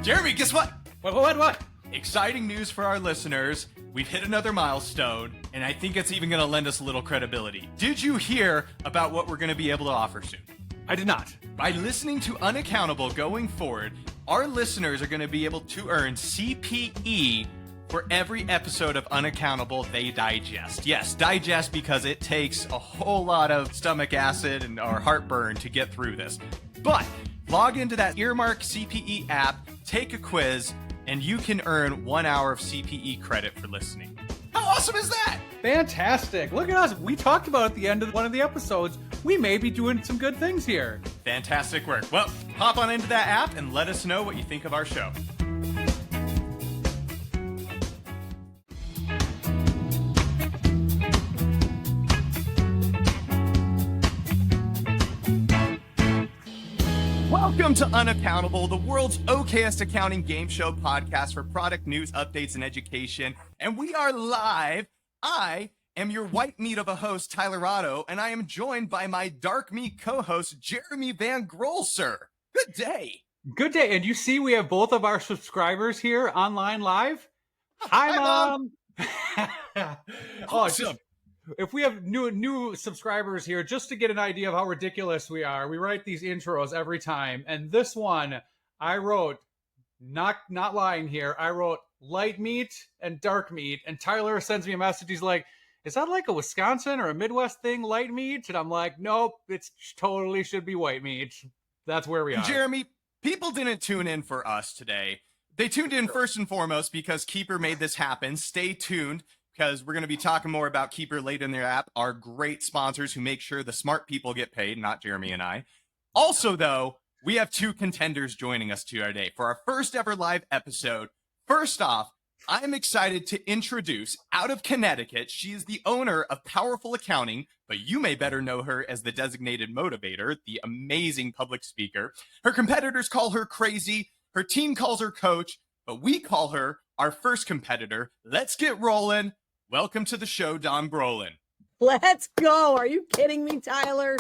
Jeremy, guess what? What? Exciting news for our listeners. We've hit another milestone, and I think it's even going to lend us a little credibility. Did you hear about what we're going to be able to offer soon? I did not. By listening to UnAccountable going forward, our listeners are going to be able to earn CPE for every episode of UnAccountable they digest. Yes, digest because it takes a whole lot of stomach acid and or heartburn to get through this. But log into that Earmark CPE app, take a quiz, and you can earn 1 hour of CPE credit for listening. How awesome is that? Fantastic. Look at us. We talked about at the end of one of the episodes, we may be doing some good things here. Fantastic work. Well, hop on into that app and let us know what you think of our show. Welcome to UnAccountable, the world's okayest accounting game show podcast for product news, updates, and education. And we are live. I am your white meat of a host, Tyler Otto, and I am joined by my dark meat co-host, Jeremy Van Groll, sir. Good day. Good day. And you see we have both of our subscribers here online live. Hi, Mom. Awesome. If we have new subscribers here, just to get an idea of how ridiculous we are, we write these intros every time. And this one, I wrote, not lying here, I wrote light meat and dark meat. And Tyler sends me a message. He's like, is that like a Wisconsin or a Midwest thing, light meat? And I'm like, nope, it's totally should be white meat. That's where we are. Jeremy, people didn't tune in for us today. They tuned in first and foremost because Keeper made this happen. Stay tuned, because we're going to be talking more about Keeper later in their app, our great sponsors who make sure the smart people get paid, not Jeremy and I. Also, though, we have two contenders joining us today for our first ever live episode. First off, I'm excited to introduce, out of Connecticut, she is the owner of Powerful Accounting, but you may better know her as the designated motivator, the amazing public speaker. Her competitors call her crazy, her team calls her coach, but we call her our first competitor. Let's get rolling. Welcome to the show, Don Brolin. Let's go. Are you kidding me, Tyler?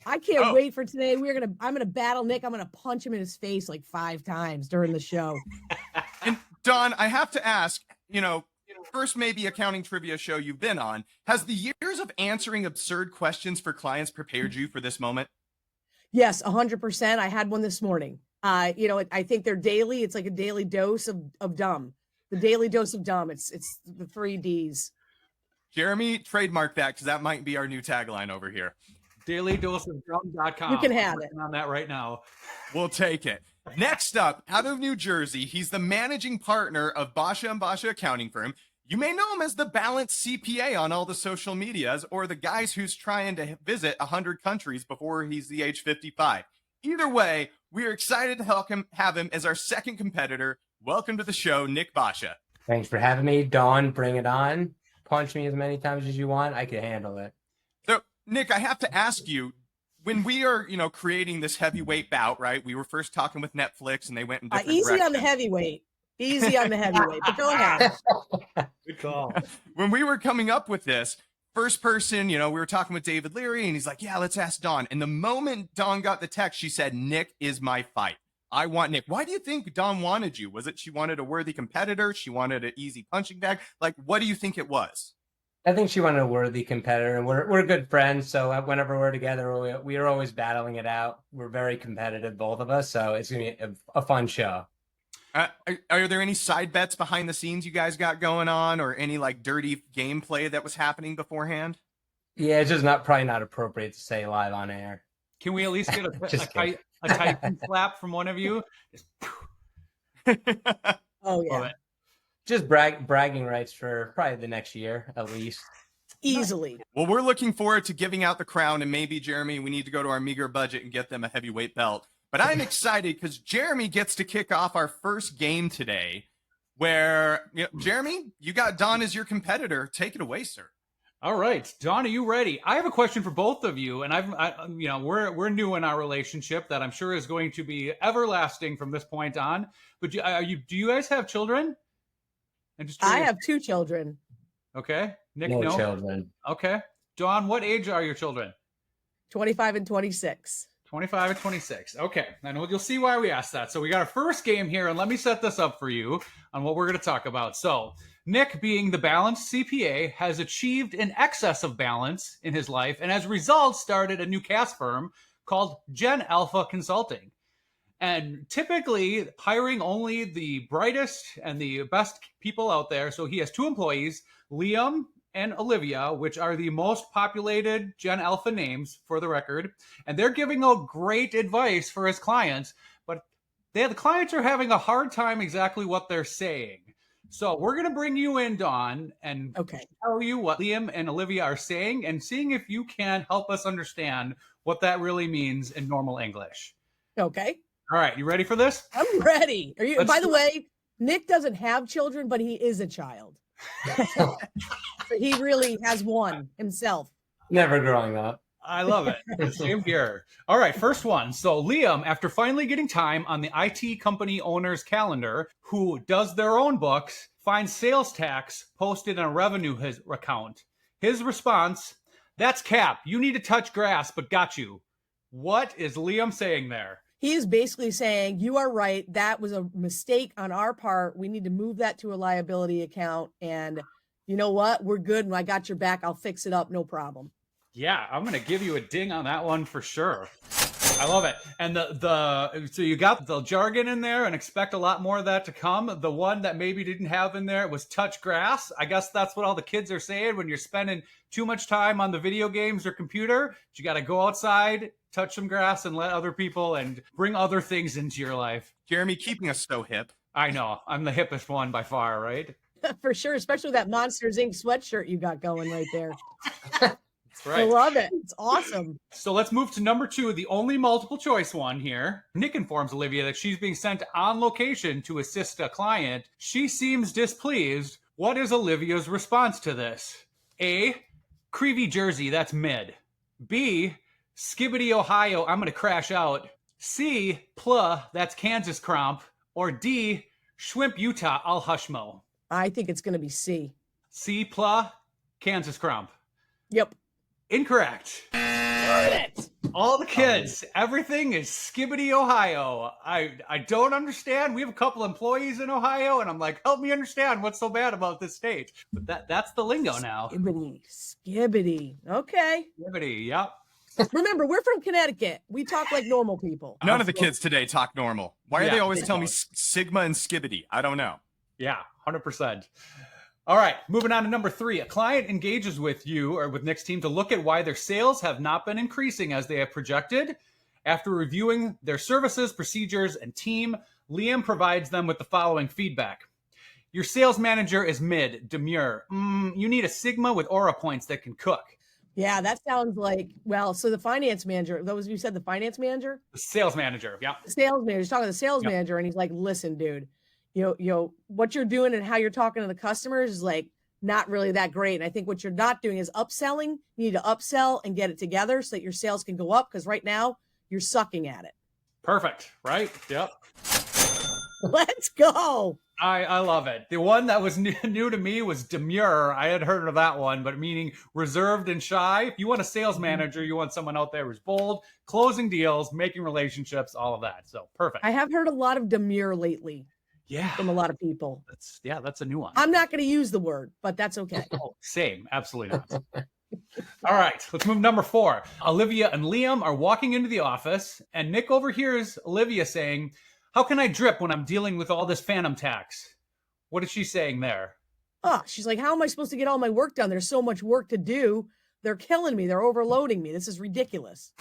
I can't wait for today. I'm gonna battle Nick. I'm gonna punch him in his face like 5 times during the show. And Don, I have to ask, first maybe accounting trivia show you've been on, has the years of answering absurd questions for clients prepared you for this moment? Yes, 100%. I had one this morning. I think they're daily. It's like a daily dose of dumb. The daily dose of dumb. It's the 3 Ds. Jeremy, trademark that because that might be our new tagline over here. DailyDoseOfDumb.com. You can have it. I'm on that right now. We'll take it. Next up, out of New Jersey, he's the managing partner of Boscia & Boscia accounting firm. You may know him as the Balanced CPA on all the social medias, or the guys who's trying to visit 100 countries before he's the age 55. Either way, we are excited to have him as our second competitor. Welcome to the show, Nick Boscia. Thanks for having me, Dawn. Bring it on. Punch me as many times as you want. I can handle it. So, Nick, I have to ask you, when we are, creating this heavyweight bout, right? We were first talking with Netflix, and they went in different easy directions. on the heavyweight. Easy on the heavyweight, but go ahead. Good call. When we were coming up with this, first person, we were talking with David Leary, and he's like, yeah, let's ask Dawn. And the moment Dawn got the text, she said, Nick is my fight. I want Nick. Why do you think Dawn wanted you? Was it she wanted a worthy competitor? She wanted an easy punching bag? Like, what do you think it was? I think she wanted a worthy competitor, and we're good friends. So whenever we're together, we are always battling it out. We're very competitive, both of us. So it's going to be a fun show. Are there any side bets behind the scenes you guys got going on, or any like dirty gameplay that was happening beforehand? Yeah, it's just probably not appropriate to say live on air. Can we at least get a Titan slap from one of you? Oh, yeah. Just bragging rights for probably the next year, at least. Easily. Well, we're looking forward to giving out the crown, and maybe, Jeremy, we need to go to our meager budget and get them a heavyweight belt. But I'm excited because Jeremy gets to kick off our first game today where, Jeremy, you got Don as your competitor. Take it away, sir. All right, Don, are you ready? I have a question for both of you, and we're new in our relationship that I'm sure is going to be everlasting from this point on. But do you guys have children? I have 2 children. Okay, Nick, No no children. Okay, Dawn, what age are your children? 25 and 26. 25 and 26. Okay. I know you'll see why we asked that. So we got our first game here, and let me set this up for you on what we're going to talk about. So Nick, being the balanced CPA, has achieved an excess of balance in his life, and as a result, started a new cast firm called Gen Alpha Consulting. And typically hiring only the brightest and the best people out there. So he has 2 employees, Liam and Olivia, which are the most populated Gen Alpha names for the record. And they're giving out great advice for his clients, but the clients are having a hard time exactly what they're saying. So we're going to bring you in, Dawn, and tell you what Liam and Olivia are saying and seeing if you can help us understand what that really means in normal English. Okay. All right. You ready for this? I'm ready. Are you? By the way, Nick doesn't have children, but he is a child. So he really has one himself. Never growing up. I love it. Same here. All right, first one. So Liam, after finally getting time on the IT company owner's calendar, who does their own books, finds sales tax posted in a revenue account. His response, "That's cap. You need to touch grass, but got you." What is Liam saying there? He is basically saying, you are right. That was a mistake on our part. We need to move that to a liability account. And you know what? We're good. When I got your back, I'll fix it up. No problem. Yeah, I'm going to give you a ding on that one for sure. I love it. And so you got the jargon in there and expect a lot more of that to come. The one that maybe didn't have in there was touch grass. I guess that's what all the kids are saying when you're spending too much time on the video games or computer. You got to go outside, touch some grass, and let other people and bring other things into your life. Jeremy, keeping us so hip. I know. I'm the hippest one by far, right? For sure. Especially that Monsters Inc. sweatshirt you got going right there. That's right. I love it. It's awesome. So let's move to number 2, the only multiple choice one here. Nick informs Olivia that she's being sent on location to assist a client. She seems displeased. What is Olivia's response to this? A, Creevy Jersey, that's mid. B, Skibbity, Ohio, I'm going to crash out. C, Pla, that's Kansas Cromp. Or D, Schwimp, Utah, I'll hushmo. I think it's going to be C. C, Pla, Kansas Cromp. Yep. Incorrect. All the kids, everything is Skibbity, Ohio. I don't understand. We have a couple employees in Ohio, and I'm like, help me understand what's so bad about this state. But that's the lingo now. Skibbity. Okay. Skibbity, yep. Remember, we're from Connecticut. We talk like normal people. None of the kids today talk normal. Why are they always telling me don't. Sigma and Skibbity? I don't know. Yeah, 100%. All right, moving on to number 3. A client engages with you or with Nick's team to look at why their sales have not been increasing as they have projected. After reviewing their services, procedures, and team, Liam provides them with the following feedback. Your sales manager is mid, demure. You need a Sigma with aura points that can cook. Yeah, that sounds like, well, so the finance manager, those of you said the finance manager? The sales manager, yeah. The sales manager, he's talking to the sales Yep. manager, and he's like, listen, dude, what you're doing and how you're talking to the customers is like not really that great. And I think what you're not doing is upselling. You need to upsell and get it together so that your sales can go up, because right now you're sucking at it. Perfect, right? Yep. Let's go. I love it. The one that was new to me was demure. I had heard of that one, but meaning reserved and shy. If you want a sales manager, you want someone out there who's bold, closing deals, making relationships, all of that. So perfect. I have heard a lot of demure lately Yeah. from a lot of people. That's a new one. I'm not going to use the word, but that's okay. Oh, same. Absolutely not. All right, let's move to number 4. Olivia and Liam are walking into the office, and Nick overhears Olivia saying, "How can I drip when I'm dealing with all this phantom tax?" What is she saying there? Oh, she's like, how am I supposed to get all my work done? There's so much work to do. They're killing me. They're overloading me. This is ridiculous.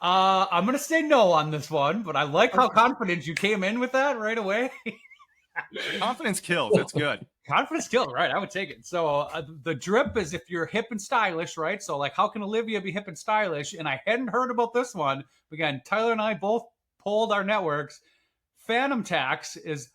I'm going to say no on this one, but I like how confident you came in with that right away. Confidence kills. It's good. Confidence kill, right? I would take it. So the drip is if you're hip and stylish, right? So like, how can Olivia be hip and stylish? And I hadn't heard about this one. Again, Tyler and I both polled our networks. Phantom tax is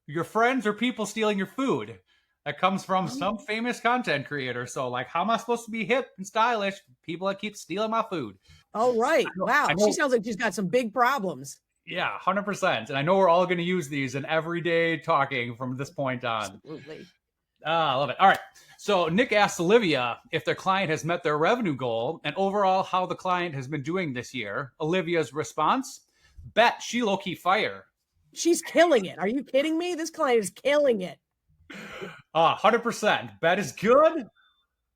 your friends or people stealing your food. That comes from some famous content creator. So like, how am I supposed to be hip and stylish? People that keep stealing my food. Oh, right. Wow. I know. She sounds like she's got some big problems. Yeah, 100%. And I know we're all going to use these in everyday talking from this point on. Absolutely. I love it. All right. So Nick asked Olivia if their client has met their revenue goal and overall how the client has been doing this year. Olivia's response, bet she low-key fire. She's killing it. Are you kidding me? This client is killing it. 100%. Bet is good.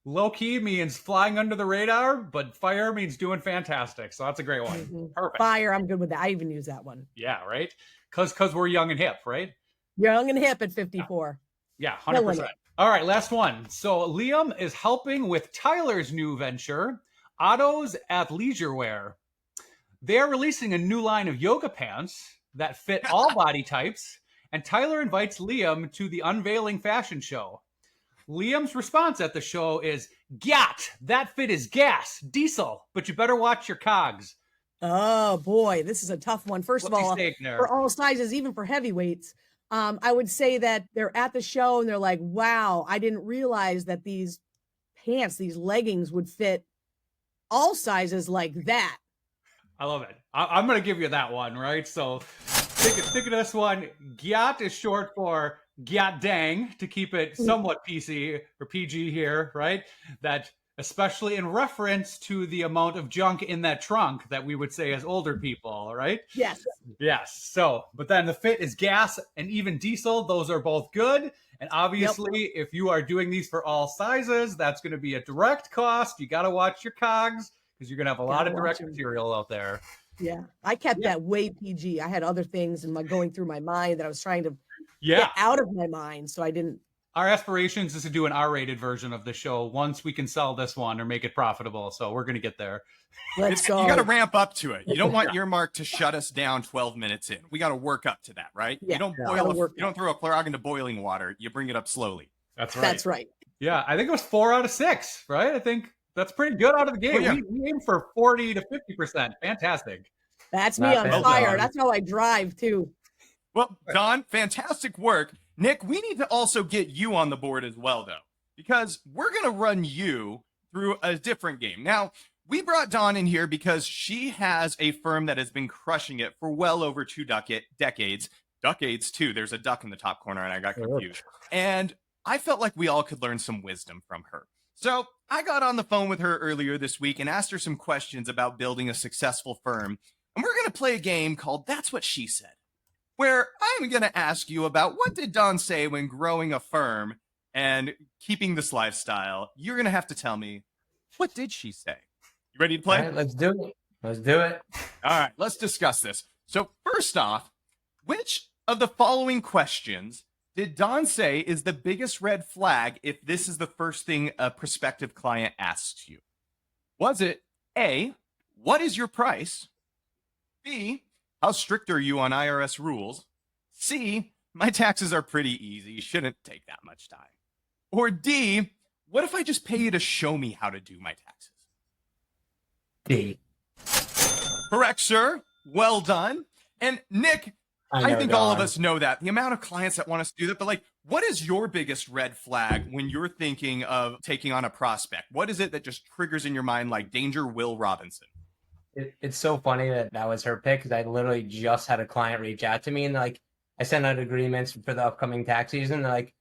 Low-key means flying under the radar, but fire means doing fantastic. So that's a great one. Mhm. Perfect. Fire, I'm good with that. I even use that one. Yeah, right? Because we're young and hip, right? Young and hip at 54. Yeah, Killing 100%. it. All right, last one. So Liam is helping with Tyler's new venture, Otto's Athleisure Wear. They're releasing a new line of yoga pants that fit all body types, and Tyler invites Liam to the unveiling fashion show. Liam's response at the show is, "Gat, that fit is gas, diesel, but you better watch your cogs." Oh boy, this is a tough one. First of all, for all sizes, even for heavyweights, I would say that they're at the show and they're like, wow, I didn't realize that these pants, these leggings would fit all sizes like that. I love it. I'm going to give you that one, right? So think of this one. Gyat is short for gyat dang, to keep it somewhat PC or PG here, right? That especially in reference to the amount of junk in that trunk that we would say as older people, right? Yes. Yes. So, but then the fit is gas and even diesel. Those are both good. And obviously, if you are doing these for all sizes, that's going to be a direct cost. You got to watch your cogs because you're going to have a lot of direct material out there. Yeah. I kept that way PG. I had other things in my going through my mind that I was trying to get out of my mind. So I didn't. Our aspirations is to do an R-rated version of the show once we can sell this one or make it profitable. So we're going to get there. Let's go. You got to ramp up to it. You don't want Earmark to shut us down 12 minutes in. We got to work up to that, right? Yeah, you don't throw a frog into boiling water. You bring it up slowly. That's right. That's right. Yeah, I think it was 4 out of 6, right? I think that's pretty good out of the gate. We aim for 40 to 50%. Fantastic. That's me on fire. That's how I drive too. Well, Don, fantastic work. Nick, we need to also get you on the board as well, though, because we're going to run you through a different game. Now, we brought Dawn in here because she has a firm that has been crushing it for well over 2 decades. Decades, too. There's a duck in the top corner, and I got confused. And I felt like we all could learn some wisdom from her. So I got on the phone with her earlier this week and asked her some questions about building a successful firm. And we're going to play a game called That's What She Said, where I'm going to ask you about what did Dawn say when growing a firm and keeping this lifestyle. You're going to have to tell me, what did she say? You ready to play? All right, let's do it. Let's do it. All right, let's discuss this. So first off, which of the following questions did Dawn say is the biggest red flag if this is the first thing a prospective client asks you? Was it A, what is your price? B, how strict are you on IRS rules? C, my taxes are pretty easy. Shouldn't take that much time. Or D, what if I just pay you to show me how to do my taxes? D. Correct, sir. Well done. And Nick, I think all of us know that. The amount of clients that want us to do that, but like, what is your biggest red flag when you're thinking of taking on a prospect? What is it that just triggers in your mind like danger, Will Robinson? It's so funny that was her pick because I literally just had a client reach out to me and like I sent out agreements for the upcoming tax season. They're like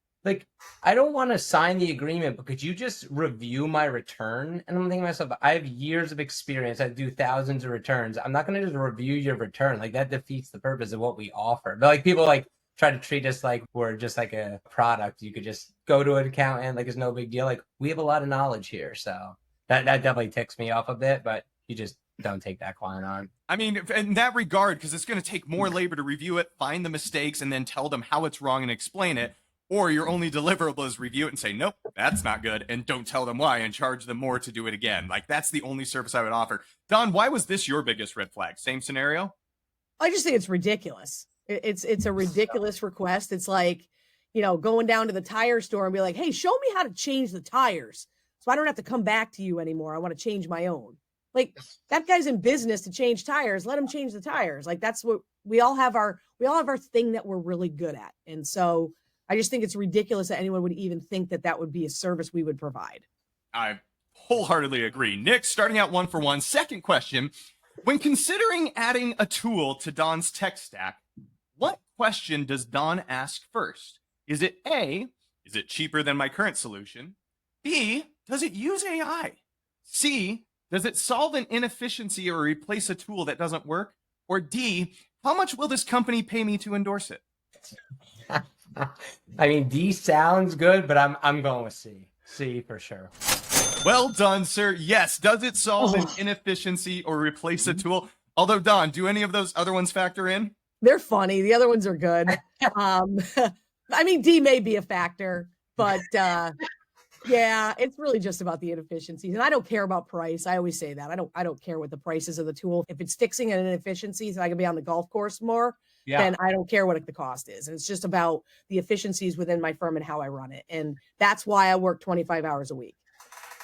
I don't want to sign the agreement, but could you just review my return? And I'm thinking to myself, I have years of experience. I do thousands of returns. I'm not going to just review your return. Like that defeats the purpose of what we offer. But like people like try to treat us like we're just like a product. You could just go to an accountant, like it's no big deal. Like we have a lot of knowledge here. So that definitely ticks me off a bit, but you just don't take that client on. I mean, in that regard, because it's going to take more labor to review it, find the mistakes, and then tell them how it's wrong and explain it. Or your only deliverable is review it and say, nope, that's not good. And don't tell them why and charge them more to do it again. Like, that's the only service I would offer. Don, why was this your biggest red flag? Same scenario? I just think it's ridiculous. It's a ridiculous request. It's like, going down to the tire store and be like, hey, show me how to change the tires so I don't have to come back to you anymore. I want to change my own. Like, that guy's in business to change tires. Let him change the tires. Like, that's what we all have our thing that we're really good at. And so I just think it's ridiculous that anyone would even think that would be a service we would provide. I wholeheartedly agree. Nick, starting out 1 for 1. Second question, when considering adding a tool to Don's tech stack, what question does Don ask first? Is it A, Is it cheaper than my current solution? B, does it use AI? C, does it solve an inefficiency or replace a tool that doesn't work? Or D, how much will this company pay me to endorse it? I mean, D sounds good, but I'm going with C. C for sure. Well done, sir. Yes. Does it solve an inefficiency or replace a tool? Although, Don, do any of those other ones factor in? They're funny. The other ones are good. I mean, D may be a factor, but yeah, it's really just about the inefficiencies. And I don't care about price. I always say that. I don't care what the price is of the tool. If it's fixing an inefficiency so I can be on the golf course more, then I don't care what the cost is. And it's just about the efficiencies within my firm and how I run it. And that's why I work 25 hours a week.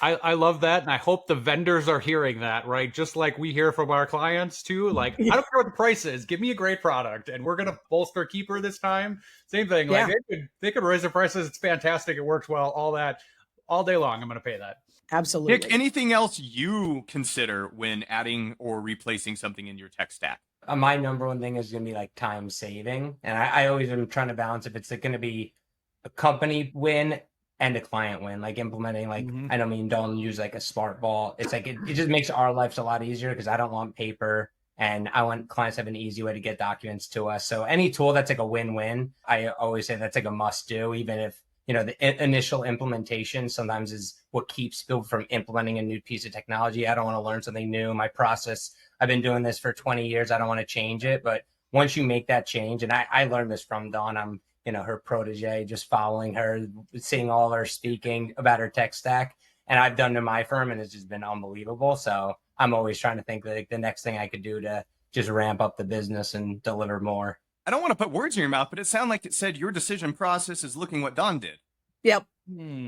I love that. And I hope the vendors are hearing that, right? Just like we hear from our clients too. Like, I don't care what the price is. Give me a great product. And we're going to bolster Keeper this time. Same thing. Like they could raise their prices. It's fantastic. It works well. All that all day long. I'm going to pay that. Absolutely. Nick, anything else you consider when adding or replacing something in your tech stack? My number one thing is going to be like time saving. And I always am trying to balance if it's going to be a company win and a client win, like implementing, like, I don't mean don't use like a smart ball. It's like, it just makes our lives a lot easier because I don't want paper and I want clients to have an easy way to get documents to us. So any tool that's like a win-win, I always say that's like a must do, even if, you know, the initial implementation sometimes is what keeps people from implementing a new piece of technology. I don't want to learn something new. My process, I've been doing this for 20 years. I don't want to change it. But once you make that change, and I learned this from Dawn, I'm, you know, her protege, just following her, seeing all her speaking about her tech stack. And I've done to my firm and it's just been unbelievable. So I'm always trying to think like the next thing I could do to just ramp up the business and deliver more. I don't want to put words in your mouth, but it sounded like it said your decision process is looking what Don did. Yep.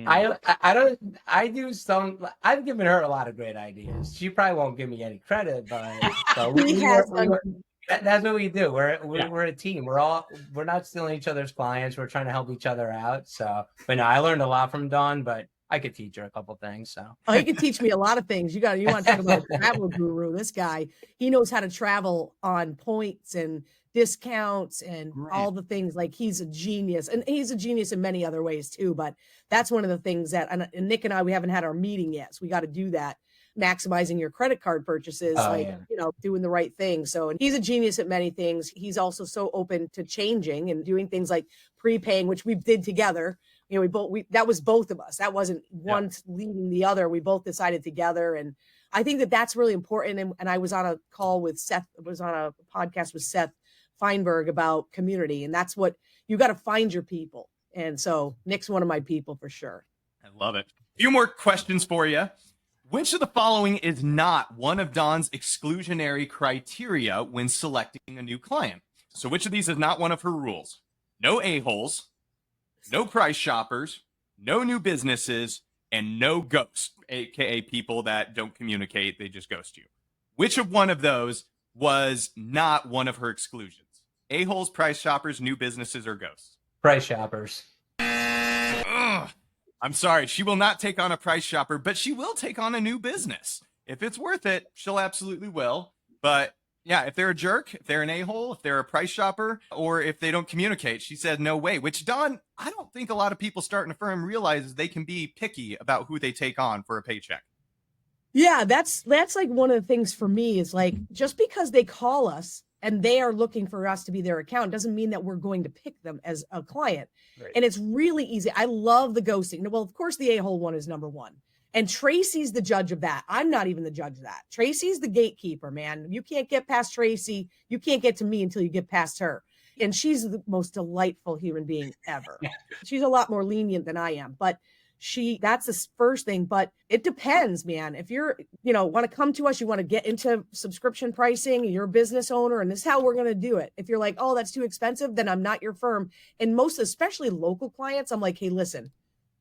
I do some, I've given her a lot of great ideas. She probably won't give me any credit, but that's what we do. We're a team. We're not stealing each other's clients. We're trying to help each other out. So, but no, I learned a lot from Dawn, but I could teach her a couple things. So he can teach me a lot of things. You want to talk about a travel guru. This guy, he knows how to travel on points and discounts and all the things. Like, he's a genius, and he's a genius in many other ways too. But that's one of the things that, and Nick and I, we haven't had our meeting yet. So we got to do that. Maximizing your credit card purchases, you know, doing the right thing. So, and he's a genius at many things. He's also so open to changing and doing things like prepaying, which we did together. You know, that was both of us. That wasn't one leading the other. We both decided together. And I think that that's really important. And I was on a call with Seth, was on a podcast with Seth Feinberg about community. And that's what you got to find your people. And so Nick's one of my people for sure. I love it. A few more questions for you. Which of the following is not one of Dawn's exclusionary criteria when selecting a new client? So which of these is not one of her rules? No a-holes, no price shoppers, no new businesses, and no ghosts, aka people that don't communicate, they just ghost you. Which of one of those was not one of her exclusions? A-holes, price shoppers, new businesses, or ghosts? Price shoppers. Ugh. I'm sorry, she will not take on a price shopper, but she will take on a new business. If it's worth it, she'll absolutely will. But yeah, if they're a jerk, if they're an a-hole, if they're a price shopper, or if they don't communicate, she said no way, which, Don, I don't think a lot of people starting a firm realize they can be picky about who they take on for a paycheck. Yeah, that's like one of the things for me is like, just because they call us and they are looking for us to be their account doesn't mean that we're going to pick them as a client. Right. And it's really easy. I love the ghosting. Well, of course, the a-hole one is number one. And Tracy's the judge of that. I'm not even the judge of that. Tracy's the gatekeeper, man. You can't get past Tracy. You can't get to me until you get past her. And she's the most delightful human being ever. She's a lot more lenient than I am, but that's the first thing. But it depends, man. If you're, want to come to us, you want to get into subscription pricing, you're a business owner, and this is how we're going to do it. If you're like, oh, that's too expensive, then I'm not your firm. And most, especially local clients, I'm like, hey, listen,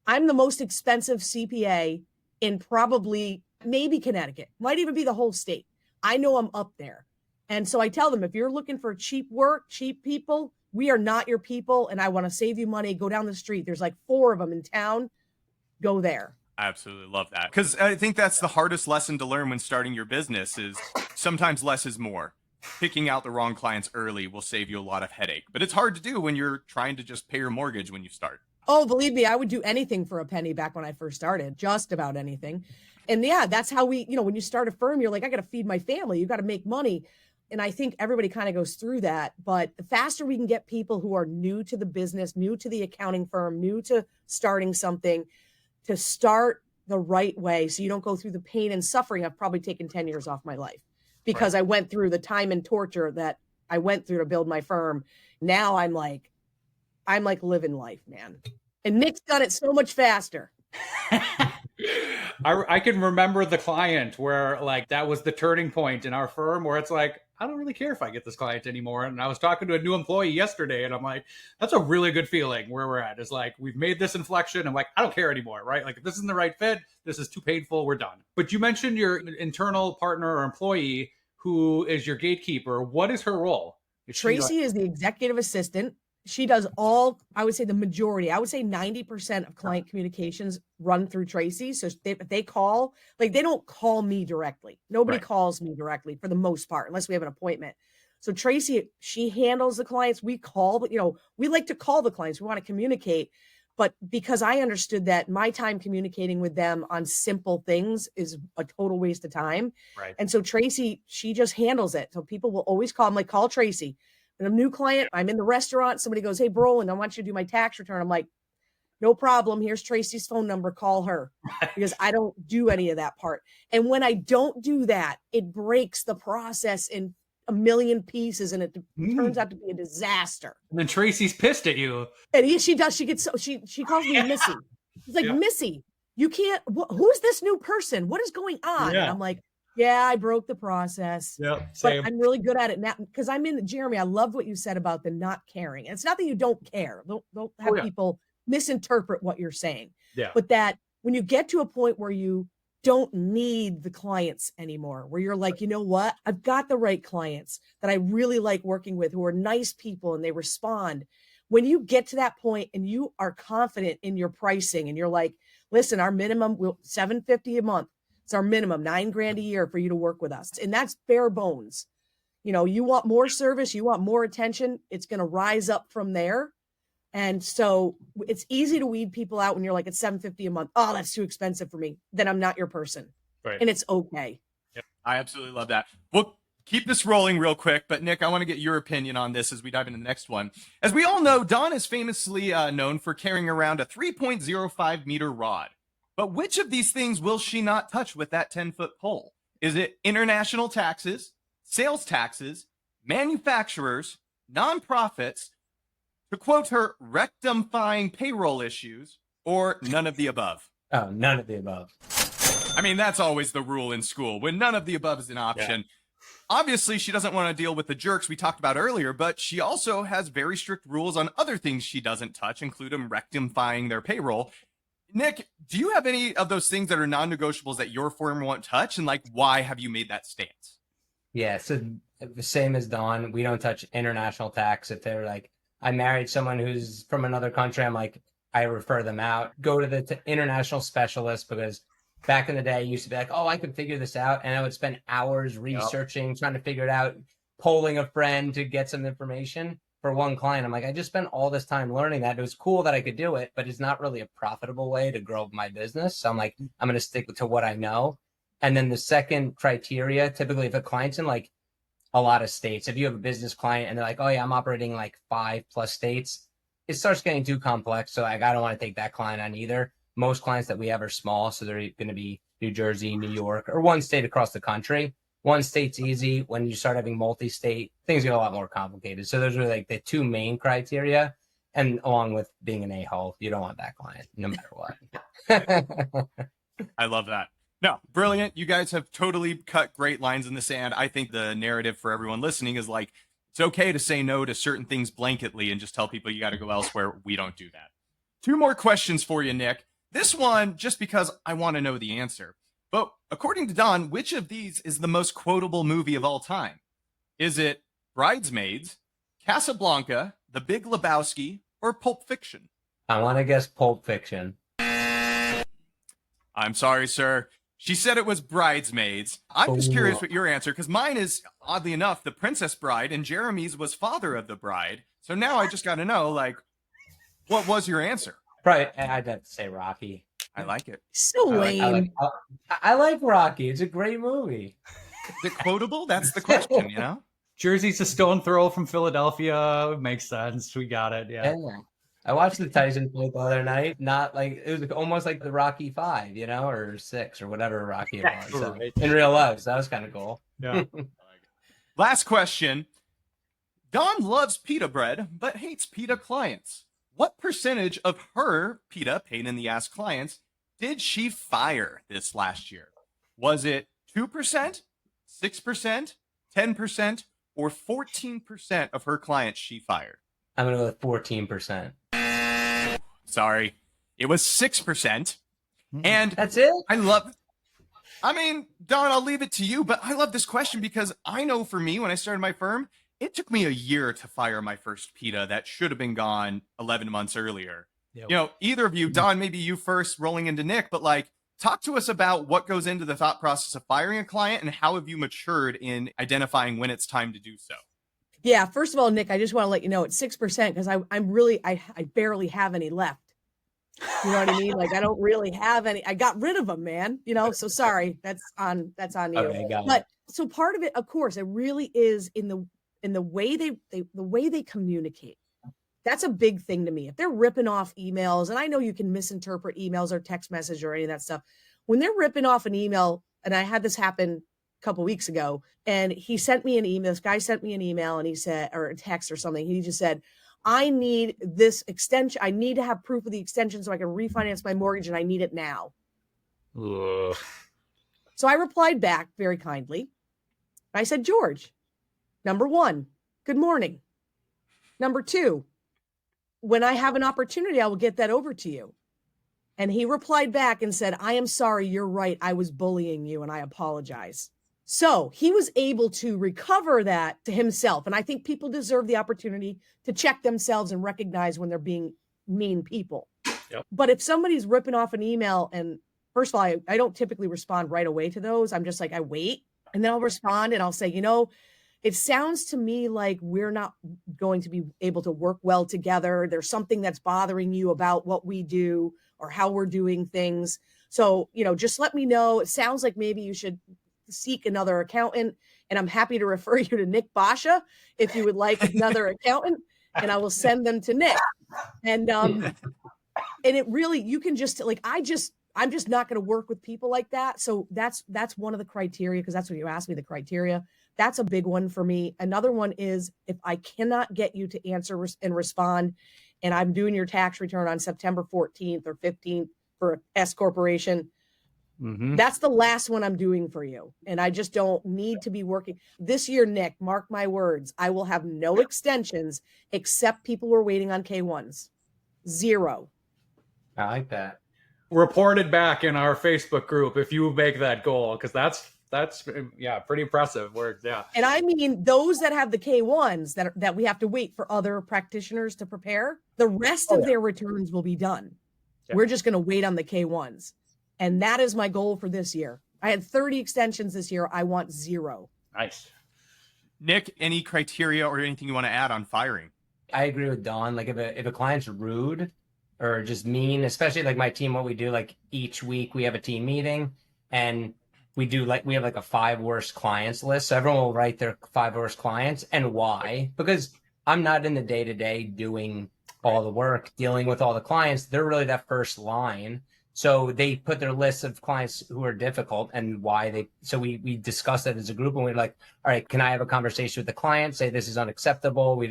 I'm the most expensive CPA in probably maybe Connecticut, might even be the whole state. I know I'm up there. And so I tell them, if you're looking for cheap work, cheap people, we are not your people. And I want to save you money. Go down the street. There's like 4 of them in town. Go there. I absolutely love that. Because I think that's the hardest lesson to learn when starting your business is sometimes less is more. Picking out the wrong clients early will save you a lot of headache. But it's hard to do when you're trying to just pay your mortgage when you start. Oh, believe me, I would do anything for a penny back when I first started, just about anything. And yeah, that's how we, when you start a firm, you're like, I got to feed my family. You got to make money. And I think everybody kind of goes through that. But the faster we can get people who are new to the business, new to the accounting firm, new to starting something, to start the right way so you don't go through the pain and suffering. I've probably taken 10 years off my life because I went through the time and torture that I went through to build my firm. Now I'm like living life, man. And Nick's done it so much faster. I can remember the client where like that was the turning point in our firm where it's like, I don't really care if I get this client anymore. And I was talking to a new employee yesterday and I'm like, that's a really good feeling where we're at. It's like, we've made this inflection. I'm like, I don't care anymore, right? Like if this isn't the right fit, this is too painful, we're done. But you mentioned your internal partner or employee who is your gatekeeper. What is her role? Tracy is the executive assistant. She does all, I would say the majority, I would say 90% of client communications run through Tracy. So if they call, like they don't call me directly. Nobody calls me directly for the most part, unless we have an appointment. So Tracy, she handles the clients. We call, but we like to call the clients. We want to communicate. But because I understood that my time communicating with them on simple things is a total waste of time. Right. And so Tracy, she just handles it. So people will always call. I'm like, call Tracy. And a new client, I'm in the restaurant. Somebody goes, hey, Brolin, I want you to do my tax return. I'm like, no problem. Here's Tracy's phone number. Call her because I don't do any of that part. And when I don't do that, it breaks the process in a million pieces and it turns out to be a disaster. And then Tracy's pissed at you. And she does. She gets so she calls me Missy. She's like, Missy, you can't. Who's this new person? What is going on? Yeah. And I'm like, yeah, I broke the process. Yeah, but I'm really good at it now because Jeremy, I love what you said about the not caring. And it's not that you don't care. Don't have people misinterpret what you're saying. Yeah. But that when you get to a point where you don't need the clients anymore, where you're like, you know what? I've got the right clients that I really like working with who are nice people and they respond. When you get to that point and you are confident in your pricing and you're like, listen, our minimum will $750 a month. It's our minimum, $9,000 a year for you to work with us. And that's bare bones. You want more service, you want more attention. It's going to rise up from there. And so it's easy to weed people out when you're like, it's $750 a month. Oh, that's too expensive for me. Then I'm not your person. Right. And it's okay. Yep. I absolutely love that. We'll keep this rolling real quick, but Nick, I want to get your opinion on this as we dive into the next one. As we all know, Dawn is famously known for carrying around a 3.05 meter rod. But which of these things will she not touch with that 10-foot pole? Is it international taxes, sales taxes, manufacturers, nonprofits, to quote her, rectifying payroll issues, or none of the above? Oh, none of the above. I mean, that's always the rule in school, when none of the above is an option. Yeah. Obviously, she doesn't want to deal with the jerks we talked about earlier, but she also has very strict rules on other things she doesn't touch, including rectifying their payroll. Nick, do you have any of those things that are non-negotiables that your firm won't touch? And why have you made that stance? Yeah, so the same as Dawn, we don't touch international tax. If they're like, I married someone who's from another country, I'm like, I refer them out. Go to the international specialist because back in the day, I used to be like, oh, I can figure this out. And I would spend hours researching, trying to figure it out, polling a friend to get some information. For one client, I'm like, I just spent all this time learning that. It was cool that I could do it, but it's not really a profitable way to grow my business. So I'm like, I'm going to stick to what I know. And then the second criteria, typically if a client's in like a lot of states, if you have a business client and they're like, oh yeah, I'm operating like 5+ states, it starts getting too complex. So I don't want to take that client on either. Most clients that we have are small. So they're going to be New Jersey, New York, or one state across the country. One state's easy. When you start having multi-state, things get a lot more complicated. So those are like the two main criteria. And along with being an a-hole, you don't want that client, no matter what. I love that. No, brilliant. You guys have totally cut great lines in the sand. I think the narrative for everyone listening is like, it's okay to say no to certain things blanketly and just tell people you got to go elsewhere. We don't do that. 2 more questions for you, Nick. This one, just because I want to know the answer. But according to Don, which of these is the most quotable movie of all time? Is it Bridesmaids, Casablanca, The Big Lebowski, or Pulp Fiction? I want to guess Pulp Fiction. I'm sorry, sir. She said it was Bridesmaids. I'm just curious what your answer, because mine is, oddly enough, The Princess Bride, and Jeremy's was Father of the Bride. So now I just got to know, what was your answer? Probably, I'd have to say Rocky. I like it. So lame. I like Rocky. It's a great movie. Is it quotable? That's the question, you know? Jersey's a stone throw from Philadelphia. Makes sense. We got it. Yeah. I watched the Tyson fight the other night. Not like it was almost like the Rocky 5, or 6 or whatever Rocky it was. So, Right. in real life, so that was kind of cool. Yeah. Last question. Dawn loves pita bread, but hates pita clients. What percentage of her pita pain in the ass clients did she fire this last year? Was it 2%, 6%, 10%, or 14% of her clients she fired? I'm gonna go with 14%. Sorry, it was 6%. And That's it. I mean, Don, I'll leave it to you, but I love this question because I know for me, when I started my firm, it took me a year to fire my first PITA that should have been gone 11 months earlier. Yep. Either of you, Don, maybe you first, rolling into Nick, but talk to us about what goes into the thought process of firing a client and how have you matured in identifying when it's time to do so? Yeah, first of all, Nick, I just want to let you know it's 6% because I barely have any left. You know what I mean? I don't really have any. I got rid of them, man. So sorry. That's on you. Okay, got but so part of it, of course, it really is in the way they communicate. That's a big thing to me. If they're ripping off emails, and I know you can misinterpret emails or text message or any of that stuff, when they're ripping off an email, and I had this happen a couple weeks ago, and he sent me an email. This guy sent me an email, and he said, or a text or something. He just said, I need this extension. I need to have proof of the extension so I can refinance my mortgage, and I need it now. Ugh. So I replied back very kindly. I said, George, number one, good morning. Number two, when I have an opportunity, I will get that over to you. And he replied back and said, I am sorry. You're right. I was bullying you and I apologize. So he was able to recover that to himself. And I think people deserve the opportunity to check themselves and recognize when they're being mean people. Yep. But if somebody's ripping off an email, and first of all, I don't typically respond right away to those. I'm just I wait, and then I'll respond and I'll say, it sounds to me like we're not going to be able to work well together. There's something that's bothering you about what we do or how we're doing things. So, just let me know. It sounds like maybe you should seek another accountant, and I'm happy to refer you to Nick Boscia if you would like another accountant, and I will send them to Nick. And it really, you can just I'm just not going to work with people like that. So that's one of the criteria, because that's what you asked me, the criteria. That's a big one for me. Another one is if I cannot get you to answer and respond, and I'm doing your tax return on September 14th or 15th for S Corporation, that's the last one I'm doing for you. And I just don't need to be working. This year, Nick, mark my words, I will have no extensions except people who are waiting on K1s. 0. I like that. Reported back in our Facebook group if you make that goal, because that's pretty impressive work. Yeah. And I mean those that have the K1s that we have to wait for other practitioners to prepare, the rest of their returns will be done. Yeah. We're just going to wait on the K1s. And that is my goal for this year. I had 30 extensions this year. I want 0. Nice. Nick, any criteria or anything you want to add on firing? I agree with Dawn. If a client's rude or just mean, especially my team, what we do, each week we have a team meeting and we have a 5 worst clients list. So everyone will write their 5 worst clients and why, because I'm not in the day-to-day doing all the work, dealing with all the clients. They're really that first line. So they put their list of clients who are difficult and why so we discuss that as a group, and we're like, all right, can I have a conversation with the client, say this is unacceptable?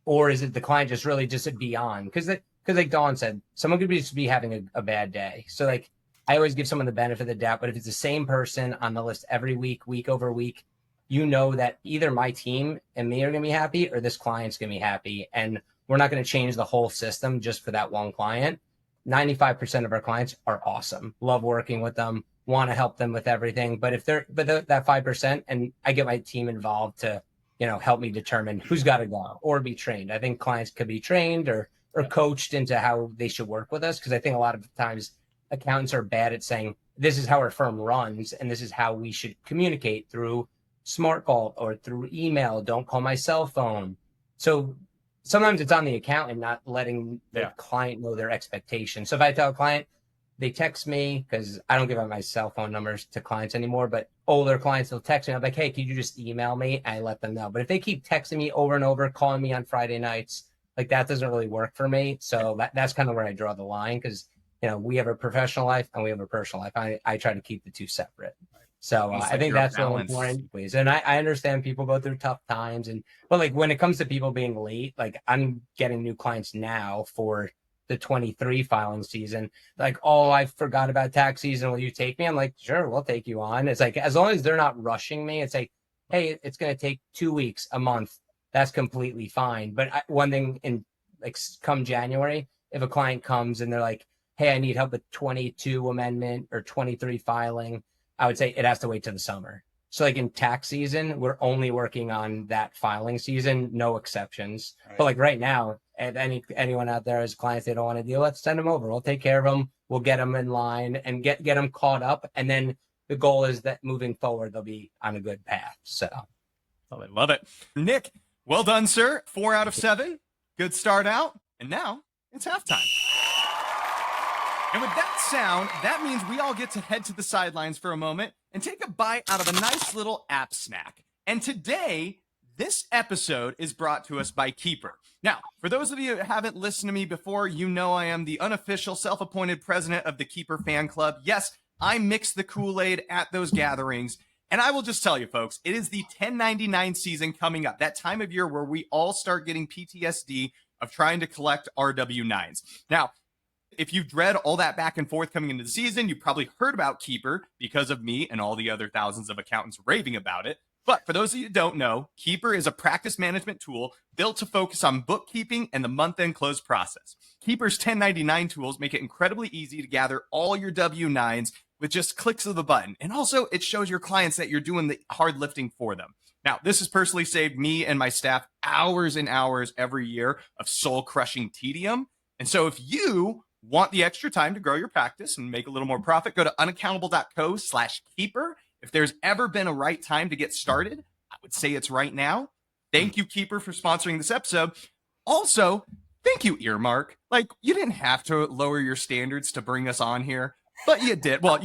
Or is it the client just really just beyond? Because like Dawn said, someone could just be having a bad day. So I always give someone the benefit of the doubt, but if it's the same person on the list every week, week over week, that either my team and me are going to be happy or this client's going to be happy. And we're not going to change the whole system just for that one client. 95% of our clients are awesome. Love working with them, want to help them with everything. But that 5%, and I get my team involved to, help me determine who's got to go or be trained. I think clients could be trained or coached into how they should work with us. Because I think a lot of times accountants are bad at saying, this is how our firm runs and this is how we should communicate through SmartVault or through email. Don't call my cell phone. So sometimes it's on the accountant not letting the client know their expectations. So if I tell a client, they text me, because I don't give out my cell phone numbers to clients anymore, but older clients will text me. I'm like, hey, can you just email me? And I let them know. But if they keep texting me over and over, calling me on Friday nights, like that doesn't really work for me. So that's kind of where I draw the line, because we have a professional life and we have a personal life. I try to keep the two separate. So I think that's really important, please. And I understand people go through tough times, but like when it comes to people being late, like I'm getting new clients now for the 23 filing season. Like, oh, I forgot about tax season. Will you take me? I'm like, sure, we'll take you on. It's like, as long as they're not rushing me, it's like, hey, it's going to take 2 weeks, a month. That's completely fine. But one thing in like come January, if a client comes and they're like, hey, I need help with 22 amendment or 23 filing, I would say it has to wait till the summer. So like in tax season, we're only working on that filing season, no exceptions. Right. But like right now, if anyone out there has clients they don't want to deal with, send them over. We'll take care of them. We'll get them in line and get them caught up. And then the goal is that moving forward, they'll be on a good path. So love it. Nick, well done, sir. 4 out of 7. Good start out. And now it's halftime. And with that sound, that means we all get to head to the sidelines for a moment and take a bite out of a nice little app snack. And today, this episode is brought to us by Keeper. Now, for those of you who haven't listened to me before, you know I am the unofficial self-appointed president of the Keeper fan club. Yes, I mix the Kool-Aid at those gatherings. And I will just tell you, folks, it is the 1099 season coming up, that time of year where we all start getting PTSD of trying to collect our W-9s. Now, if you dread all that back and forth coming into the season, you probably heard about Keeper because of me and all the other thousands of accountants raving about it. But for those of you who don't know, Keeper is a practice management tool built to focus on bookkeeping and the month-end close process. Keeper's 1099 tools make it incredibly easy to gather all your W-9s with just clicks of the button. And also, it shows your clients that you're doing the hard lifting for them. Now, this has personally saved me and my staff hours and hours every year of soul-crushing tedium. And so if you want the extra time to grow your practice and make a little more profit, go to unaccountable.co/keeper. If there's ever been a right time to get started, I would say it's right now. Thank you, Keeper, for sponsoring this episode. Also, thank you, Earmark. Like, you didn't have to lower your standards to bring us on here, but you did. Well,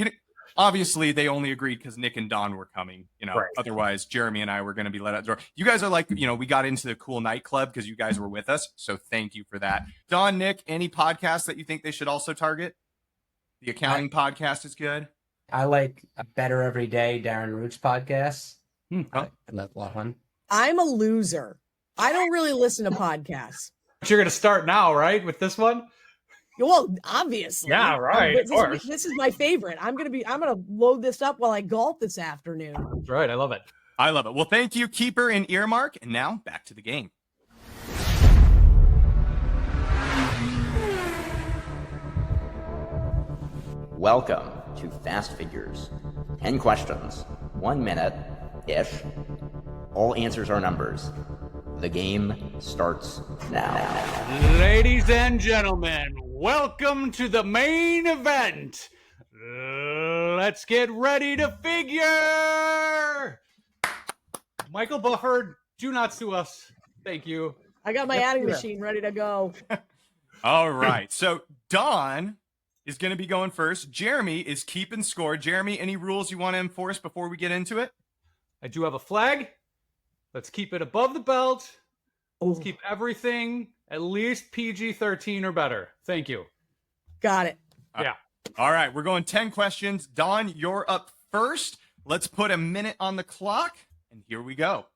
obviously they only agreed because Nick and Don were coming, right. Otherwise Jeremy and I were going to be let out the door. You guys are like, we got into the cool nightclub because you guys were with us. So thank you for that. Don, Nick, any podcasts that you think they should also target? The accounting podcast is good. I like Better Every Day, Darren Root's podcast. That's a lot of fun. I'm a loser. I don't really listen to podcasts. But you're going to start now, right? With this one? Well, obviously. Yeah, right. Of course. This is my favorite. I'm gonna load this up while I golf this afternoon. That's right. I love it. I love it. Well, thank you, Keeper and Earmark. And now back to the game. Welcome to Fast Figures. 10 questions, 1 minute-ish. All answers are numbers. The game starts now. Ladies and gentlemen, welcome to the main event. Let's get ready to figure. Michael Bufford, do not sue us. Thank you. I got my adding machine ready to go. All right. So Don is going to be going first. Jeremy is keeping score. Jeremy, any rules you want to enforce before we get into it? I do have a flag. Let's keep it above the belt. Let's keep everything at least PG-13 or better. Thank you. Got it. Yeah. All right. We're going 10 questions. Don, you're up first. Let's put a minute on the clock. And here we go.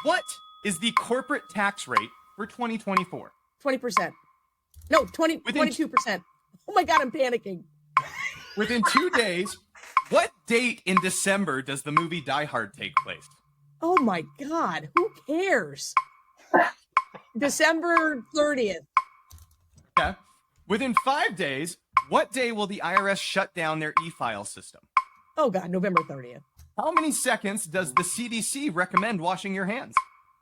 What is the corporate tax rate for 2024? 20%. No, 22%. Oh my God, I'm panicking. Within 2 days, what date in December does the movie Die Hard take place? Oh my God, who cares? December 30th. Okay. Within 5 days, what day will the IRS shut down their e-file system? Oh God, November 30th. How many seconds does the CDC recommend washing your hands?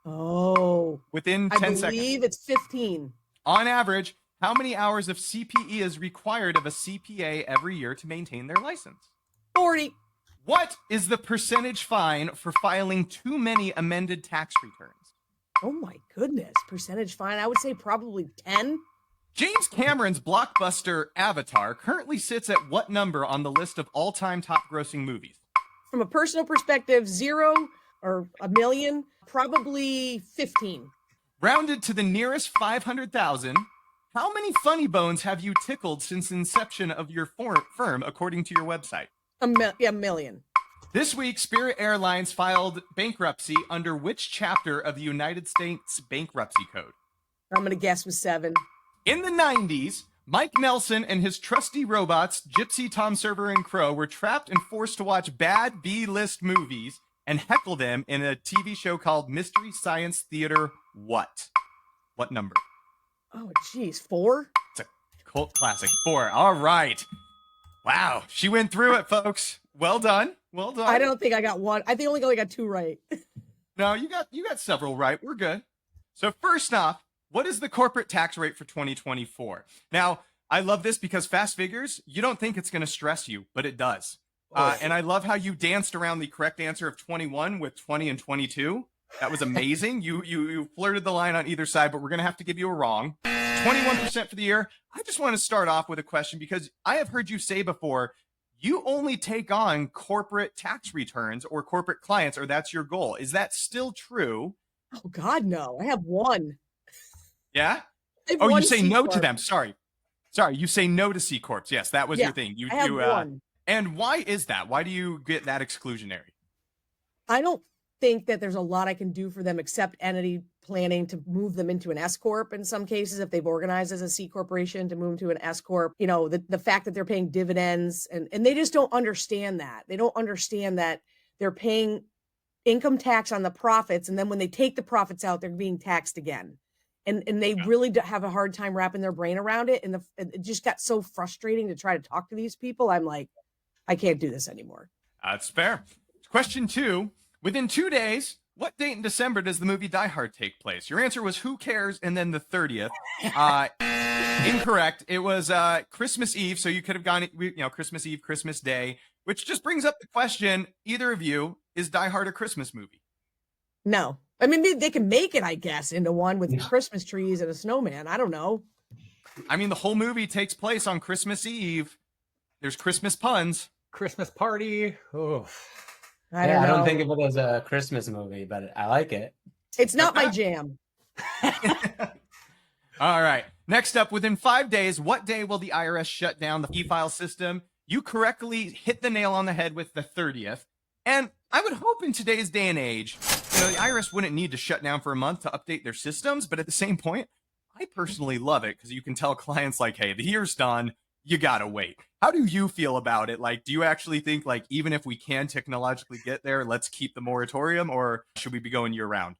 Oh. Within 10 seconds. I believe it's 15. On average, how many hours of CPE is required of a CPA every year to maintain their license? 40. What is the percentage fine for filing too many amended tax returns? Oh my goodness. Percentage fine. I would say probably 10. James Cameron's blockbuster Avatar currently sits at what number on the list of all-time top-grossing movies? From a personal perspective, 0 or a million, probably 15. Rounded to the nearest 500,000, how many funny bones have you tickled since inception of your firm, according to your website? A million. This week, Spirit Airlines filed bankruptcy under which chapter of the United States Bankruptcy Code? I'm going to guess with 7. In the 90s, Mike Nelson and his trusty robots, Gypsy, Tom Server, and Crow, were trapped and forced to watch bad B-list movies and heckle them in a TV show called Mystery Science Theater What? What number? Oh, geez. 4? It's a cult classic. 4. All right. Wow. She went through it, folks. Well done. Well done. I don't think I got 1. I think I only got 2 right. No, you got several right. We're good. So first off, what is the corporate tax rate for 2024? Now, I love this because fast figures, you don't think it's going to stress you, but it does. And I love how you danced around the correct answer of 21 with 20 and 22. That was amazing. You flirted the line on either side, but we're going to have to give you a wrong. 21% for the year. I just want to start off with a question because I have heard you say before, you only take on corporate tax returns or corporate clients, or that's your goal. Is that still true? Oh, God, no. I have 1. Yeah? I have Oh, you 1 say C no corp. to them. Sorry, you say no to C Corps. Yes, that was Yeah, your thing. I have 1. And why is that? Why do you get that exclusionary? I don't think that there's a lot I can do for them except entity planning to move them into an S corp in some cases if they've organized as a C corporation to move to an S corp. You know, the fact that they're paying dividends and they just don't understand that. They don't understand that they're paying income tax on the profits, and then when they take the profits out, they're being taxed again. And they really have a hard time wrapping their brain around it. And it just got so frustrating to try to talk to these people. I'm like, I can't do this anymore. That's fair. Question 2. Within 2 days, what date in December does the movie Die Hard take place? Your answer was Who Cares? And then the 30th. Incorrect. It was Christmas Eve. So you could have gone, Christmas Eve, Christmas Day, which just brings up the question, either of you, is Die Hard a Christmas movie? No. I mean, they can make it, I guess, into one with Christmas trees and a snowman. I don't know. I mean, the whole movie takes place on Christmas Eve. There's Christmas puns. Christmas party. Oh, I don't know. I don't think of it as a Christmas movie, but I like it. It's not my jam. All right. Next up, within 5 days, what day will the IRS shut down the e-file system? You correctly hit the nail on the head with the 30th. And I would hope in today's day and age, the IRS wouldn't need to shut down for a month to update their systems. But at the same point, I personally love it because you can tell clients like, hey, the year's done. You got to wait. How do you feel about it? Like, do you actually think like, even if we can technologically get there, let's keep the moratorium, or should we be going year round?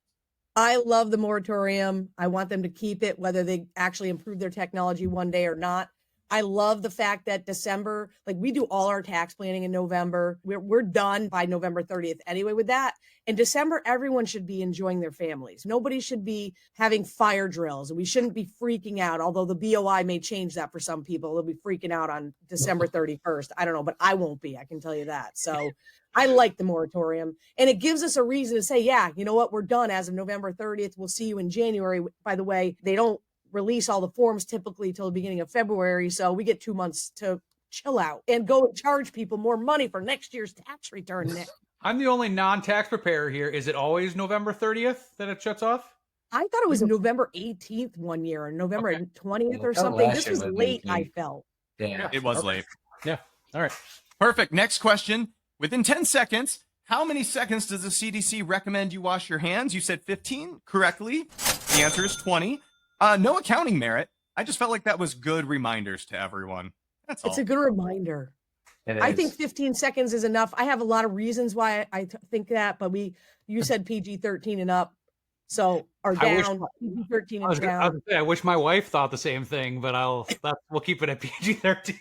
I love the moratorium. I want them to keep it, whether they actually improve their technology one day or not. I love the fact that December, like we do all our tax planning in November. We're done by November 30th anyway with that. In December, everyone should be enjoying their families. Nobody should be having fire drills. We shouldn't be freaking out, although the BOI may change that for some people. They'll be freaking out on December 31st. I don't know, but I won't be. I can tell you that. So I like the moratorium. And it gives us a reason to say, yeah, you know what? We're done as of November 30th. We'll see you in January. By the way, they don't release all the forms typically till the beginning of February. So we get 2 months to chill out and go and charge people more money for next year's tax return. Nick. I'm the only non-tax preparer here. Is it always November 30th that it shuts off? I thought it was November 18th one year or November 20th or something. This was late, I felt. Yeah. It was late. Yeah. All right. Perfect. Next question. Within 10 seconds, how many seconds does the CDC recommend you wash your hands? You said 15 correctly. The answer is 20. No accounting merit. I just felt like that was good reminders to everyone. That's all. It's a good reminder. I think 15 seconds is enough. I have a lot of reasons why I think that, but you said PG-13 and up. So, or down, PG-13 and down. I wish my wife thought the same thing, but we'll keep it at PG-13.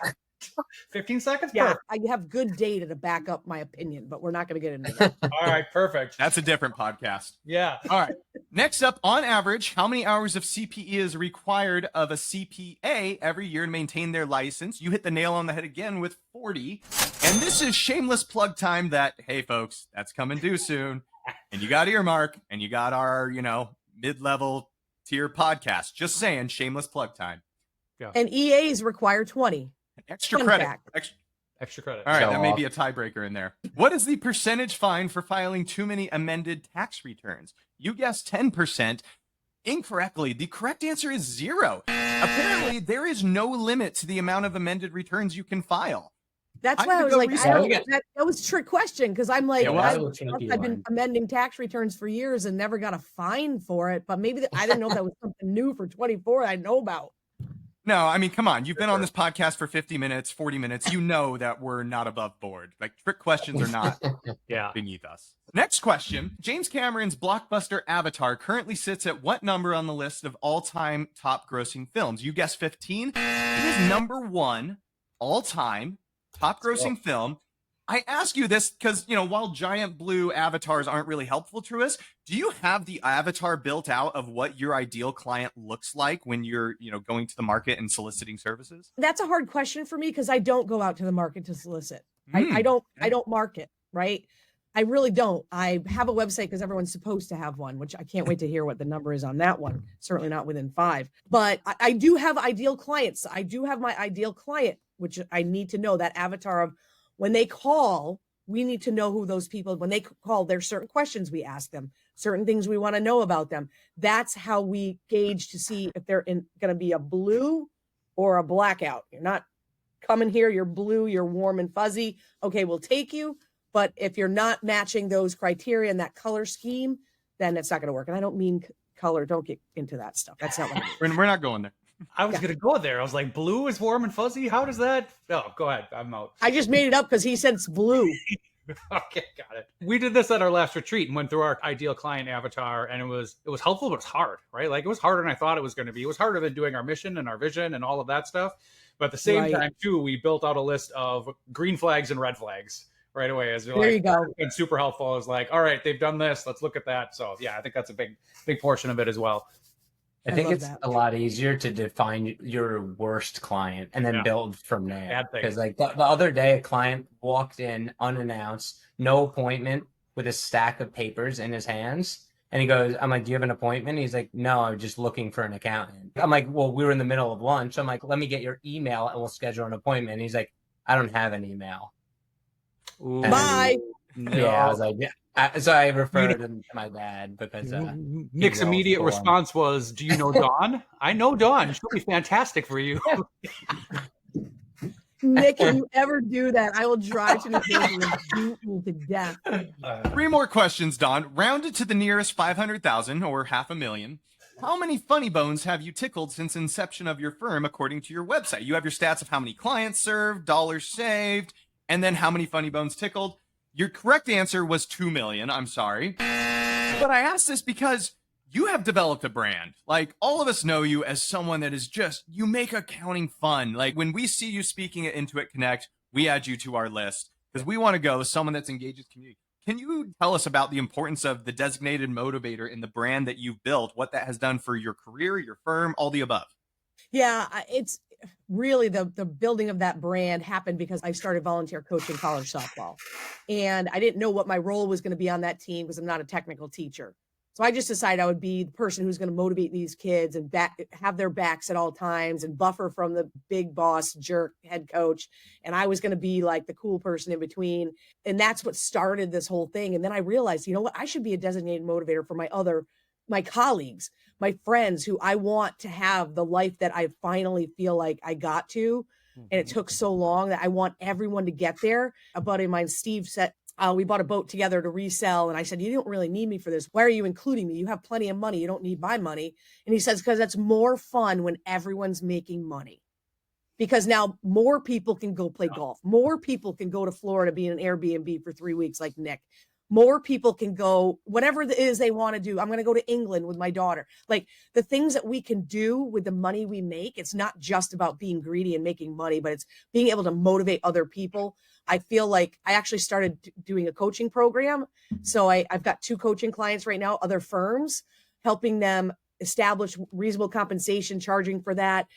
15 seconds? Yeah, Perfect. I have good data to back up my opinion, but we're not going to get into that. All right, perfect. That's a different podcast. Yeah. All right. Next up, on average, how many hours of CPE is required of a CPA every year to maintain their license? You hit the nail on the head again with 40. And this is shameless plug time that, hey, folks, that's coming due soon. And you got Earmark, and you got our, mid-level tier podcast. Just saying, shameless plug time. And EAs require 20. Extra Fun credit. fact. Extra credit. All right, Show that may off. be a tiebreaker in there. What is the percentage fine for filing too many amended tax returns? You guessed 10%. Incorrectly, the correct answer is 0. Apparently, there is no limit to the amount of amended returns you can file. That's I'm why I gonna was go like, research. that was a trick question because I'm like, Yeah, well, I've, that was a tricky I've been one. amending tax returns for years and never got a fine for it. But maybe I didn't know that was something new for 24 I know about. No, I mean, come on. You've been on this podcast for 50 minutes, 40 minutes. You know that we're not above board. Like, trick questions are not Yeah. beneath us. Next question. James Cameron's blockbuster Avatar currently sits at what number on the list of all-time top grossing films? You guessed 15. It is number 1 all-time top grossing film. I ask you this because, while giant blue avatars aren't really helpful to us, do you have the avatar built out of what your ideal client looks like when you're, going to the market and soliciting services? That's a hard question for me because I don't go out to the market to solicit. I don't market, right? I really don't. I have a website because everyone's supposed to have one, which I can't wait to hear what the number is on that one. Certainly not within 5. But I do have ideal clients. I do have my ideal client, which I need to know that avatar of when they call, we need to know who those people, when they call, there's certain questions we ask them, certain things we want to know about them. That's how we gauge to see if they're going to be a blue or a blackout. You're not coming here, you're blue, you're warm and fuzzy. Okay, we'll take you. But if you're not matching those criteria and that color scheme, then it's not going to work. And I don't mean color. Don't get into that stuff. That's not what I mean. We're not going there. I was going to go there. I was like, blue is warm and fuzzy? How does that? Oh, go ahead. I'm out. I just made it up because he said it's blue. Okay, got it. We did this at our last retreat and went through our ideal client avatar, and it was helpful, but it's hard, right? Like, it was harder than I thought it was going to be. It was harder than doing our mission and our vision and all of that stuff. But at the same time, too, we built out a list of green flags and red flags right away. As there you go. And super helpful. I was like, all right, they've done this. Let's look at that. So yeah, I think that's a big portion of it as well. I think it's a lot easier to define your worst client and then build from there. Because like the other day, a client walked in unannounced, no appointment, with a stack of papers in his hands. And he goes, I'm like, do you have an appointment? He's like, no, I'm just looking for an accountant. I'm like, well, we were in the middle of lunch. I'm like, let me get your email and we'll schedule an appointment. And he's like, I don't have an email. Ooh. Bye. No. Yeah, I was like, yeah. So I referred him to my dad because Nick's immediate response was, do you know Dawn? I know Dawn. She'll be fantastic for you. Nick, if you ever do that, I will drive to New Jersey and beat you to death. 3 more questions, Don. Rounded to the nearest 500,000 or $500,000. How many funny bones have you tickled since inception of your firm, according to your website? You have your stats of how many clients served, dollars saved, and then how many funny bones tickled. Your correct answer was 2 million. I'm sorry. But I asked this because you have developed a brand. Like, all of us know you as someone that is just, you make accounting fun. Like, when we see you speaking at Intuit Connect, we add you to our list because we want to go someone that's engaged with community. Can you tell us about the importance of the designated motivator in the brand that you've built, what that has done for your career, your firm, all the above? Yeah, it's really the building of that brand happened because I started volunteer coaching college softball. And I didn't know what my role was going to be on that team because I'm not a technical teacher. So I just decided I would be the person who's going to motivate these kids and have their backs at all times and buffer from the big boss jerk head coach. And I was going to be like the cool person in between. And that's what started this whole thing. And then I realized, you know what, I should be a designated motivator for my colleagues, my friends who I want to have the life that I finally feel like I got to. And it took so long that I want everyone to get there. A buddy of mine, Steve, said, we bought a boat together to resell. And I said, you don't really need me for this. Why are you including me? You have plenty of money. You don't need my money. And he says, because that's more fun when everyone's making money. Because now more people can go play golf. More people can go to Florida, be in an Airbnb for 3 weeks like Nick. More people can go, whatever it is they want to do. I'm going to go to England with my daughter. Like the things that we can do with the money we make, it's not just about being greedy and making money, but it's being able to motivate other people. I feel like I actually started doing a coaching program. So I've got 2 coaching clients right now, other firms, helping them establish reasonable compensation, charging for that,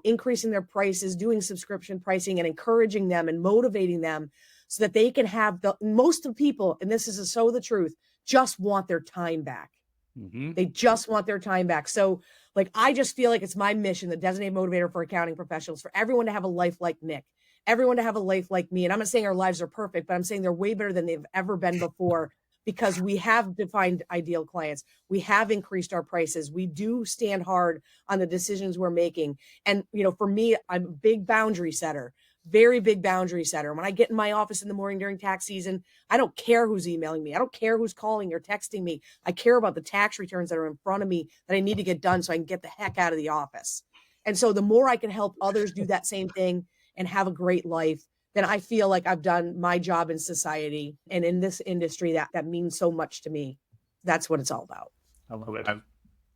increasing their prices, doing subscription pricing and encouraging them and motivating them so that they can have most of the people, and this is so the truth, just want their time back. They just want their time back. So like, I just feel like it's my mission, the designated motivator for accounting professionals, for everyone to have a life like Nick, everyone to have a life like me. And I'm not saying our lives are perfect, but I'm saying they're way better than they've ever been before, because we have defined ideal clients. We have increased our prices. We do stand hard on the decisions we're making. And, for me, I'm a big boundary setter. Very big boundary setter. When I get in my office in the morning during tax season, I don't care who's emailing me. I don't care who's calling or texting me. I care about the tax returns that are in front of me that I need to get done so I can get the heck out of the office. And so the more I can help others do that same thing and have a great life, then I feel like I've done my job in society and in this industry that means so much to me. That's what it's all about. I love it.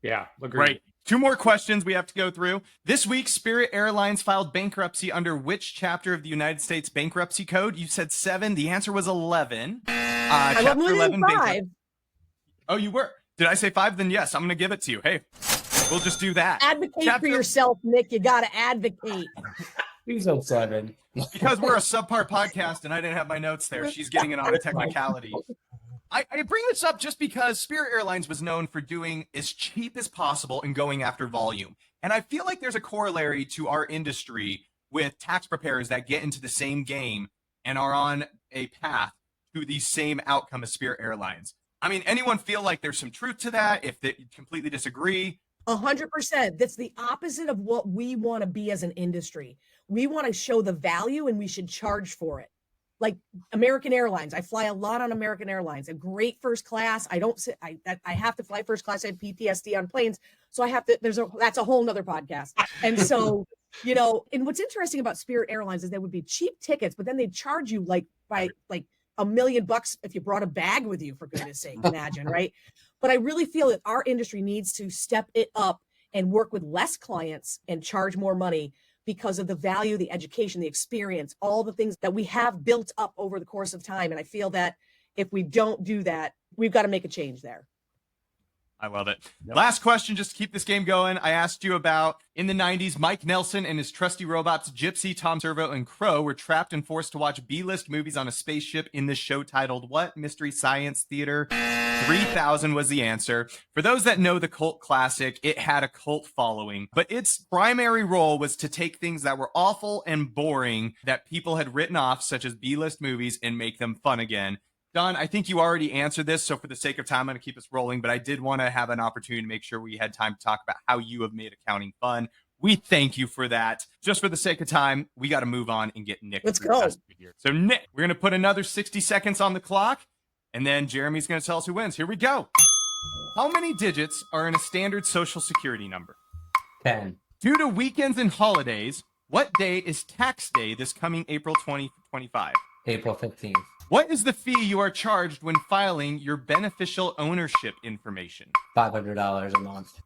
Yeah, agreed. Right. 2 more questions we have to go through. This week, Spirit Airlines filed bankruptcy under which chapter of the United States Bankruptcy Code? You said 7. The answer was 11. I love more than 5. Oh, you were? Did I say 5? Then yes, I'm going to give it to you. Hey, we'll just do that. Advocate for yourself, Nick. You got to advocate. He's on 7. Because we're a subpar podcast and I didn't have my notes there. She's getting it on a technicality. I bring this up just because Spirit Airlines was known for doing as cheap as possible and going after volume. And I feel like there's a corollary to our industry with tax preparers that get into the same game and are on a path to the same outcome as Spirit Airlines. I mean, anyone feel like there's some truth to that? If they completely disagree? 100%. That's the opposite of what we want to be as an industry. We want to show the value and we should charge for it. Like American Airlines. I fly a lot on American Airlines, a great first class. I have to fly first class. I have PTSD on planes. So I have to, that's a whole nother podcast. And so, and what's interesting about Spirit Airlines is they would be cheap tickets, but then they'd charge you by $1 million if you brought a bag with you, for goodness sake, imagine, right? But I really feel that our industry needs to step it up and work with less clients and charge more money, because of the value, the education, the experience, all the things that we have built up over the course of time. And I feel that if we don't do that, we've got to make a change there. I love it. Yep. Last question, just to keep this game going. I asked you about, in the 90s, Mike Nelson and his trusty robots, Gypsy, Tom Servo, and Crow were trapped and forced to watch B-list movies on a spaceship in this show titled what? Mystery Science Theater? 3000 was the answer. For those that know the cult classic, it had a cult following, but its primary role was to take things that were awful and boring that people had written off, such as B-list movies, and make them fun again. Don, I think you already answered this, so for the sake of time, I'm going to keep us rolling, but I did want to have an opportunity to make sure we had time to talk about how you have made accounting fun. We thank you for that. Just for the sake of time, we got to move on and get Nick. Let's go. Here. So, Nick, we're going to put another 60 seconds on the clock, and then Jeremy's going to tell us who wins. Here we go. How many digits are in a standard Social Security number? 10. Due to weekends and holidays, what day is tax day this coming April 2025? April 15th. What is the fee you are charged when filing your beneficial ownership information? $500 a month.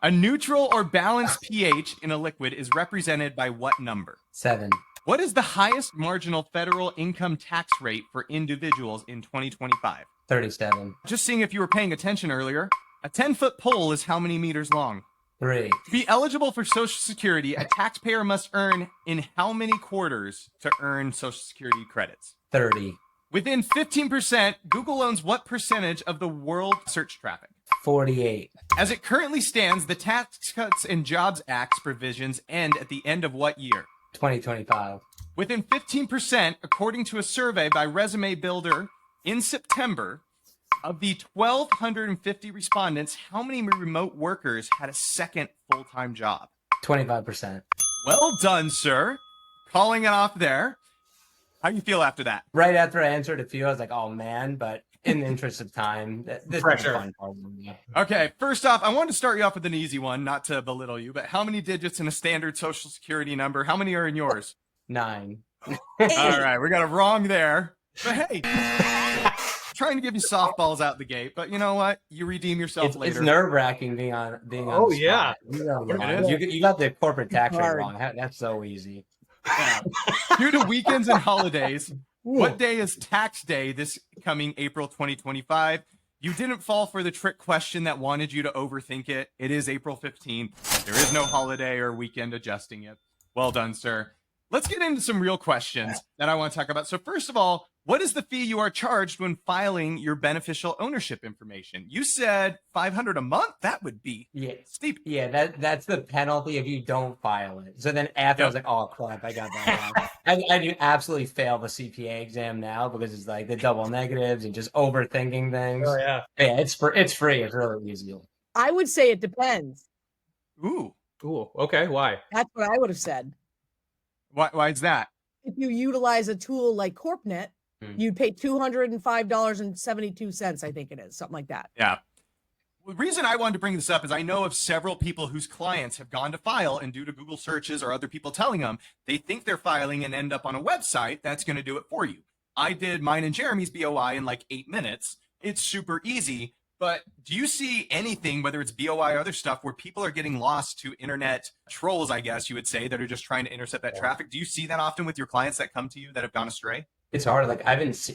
A neutral or balanced pH in a liquid is represented by what number? 7. What is the highest marginal federal income tax rate for individuals in 2025? 37. Just seeing if you were paying attention earlier, a 10-foot pole is how many meters long? 3. To be eligible for Social Security, a taxpayer must earn in how many quarters to earn Social Security credits? 30. Within 15%, Google owns what percentage of the world search traffic? 48. As it currently stands, the Tax Cuts and Jobs Act's provisions end at the end of what year? 2025. Within 15%, according to a survey by Resume Builder in September, of the 1,250 respondents, how many remote workers had a second full-time job? 25%. Well done, sir. Calling it off there. How do you feel after that? Right after I answered a few, I was like, oh man, but in the interest of time, this is a fun part of me. Okay, first off, I wanted to start you off with an easy one, not to belittle you, but how many digits in a standard Social Security number? How many are in yours? 9. All right, we got it wrong there. But hey, trying to give you softballs out the gate, but you know what? You redeem yourself later. It's nerve-wracking being on Oh, the yeah. spot. You got the corporate tax rate wrong. That's so easy. Yeah. Due to weekends and holidays, what day is tax day this coming April 2025? You didn't fall for the trick question that wanted you to overthink it. It is April 15th. There is no holiday or weekend adjusting it. Well done, sir. Let's get into some real questions that I want to talk about. So first of all, what is the fee you are charged when filing your beneficial ownership information? You said $500 a month. That would be steep. Yeah, that's the penalty if you don't file it. So then after I was like, oh crap, I got that wrong. I do absolutely fail the CPA exam now because it's like the double negatives and just overthinking things. Oh yeah. Yeah, it's free. It's really easy. I would say it depends. Ooh. Okay. Why? That's what I would have said. Why is that? If you utilize a tool like CorpNet, you'd pay $205.72, I think it is, something like that. Yeah. The reason I wanted to bring this up is I know of several people whose clients have gone to file, and due to Google searches or other people telling them, they think they're filing and end up on a website that's going to do it for you. I did mine and Jeremy's BOI in like 8 minutes. It's super easy. But do you see anything, whether it's BOI or other stuff, where people are getting lost to internet trolls, I guess you would say, that are just trying to intercept that traffic? Do you see that often with your clients that come to you that have gone astray? It's hard. Like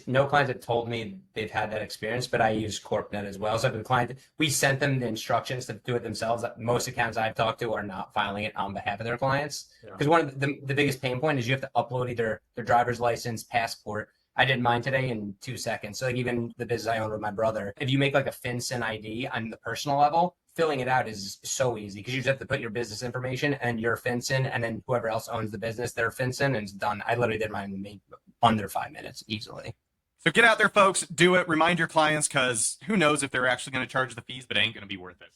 no clients have told me they've had that experience, but I use CorpNet as well. So if the client, we sent them the instructions to do it themselves. Most accounts I've talked to are not filing it on behalf of their clients. Because one of the biggest pain point is you have to upload either their driver's license, passport. I did mine today in 2 seconds. So like even the business I own with my brother, if you make like a FinCEN ID on the personal level, filling it out is so easy because you just have to put your business information and your FinCEN, and then whoever else owns the business, their FinCEN, and it's done. I literally did mine in under 5 minutes easily. So get out there, folks. Do it. Remind your clients, because who knows if they're actually going to charge the fees, but it ain't going to be worth it.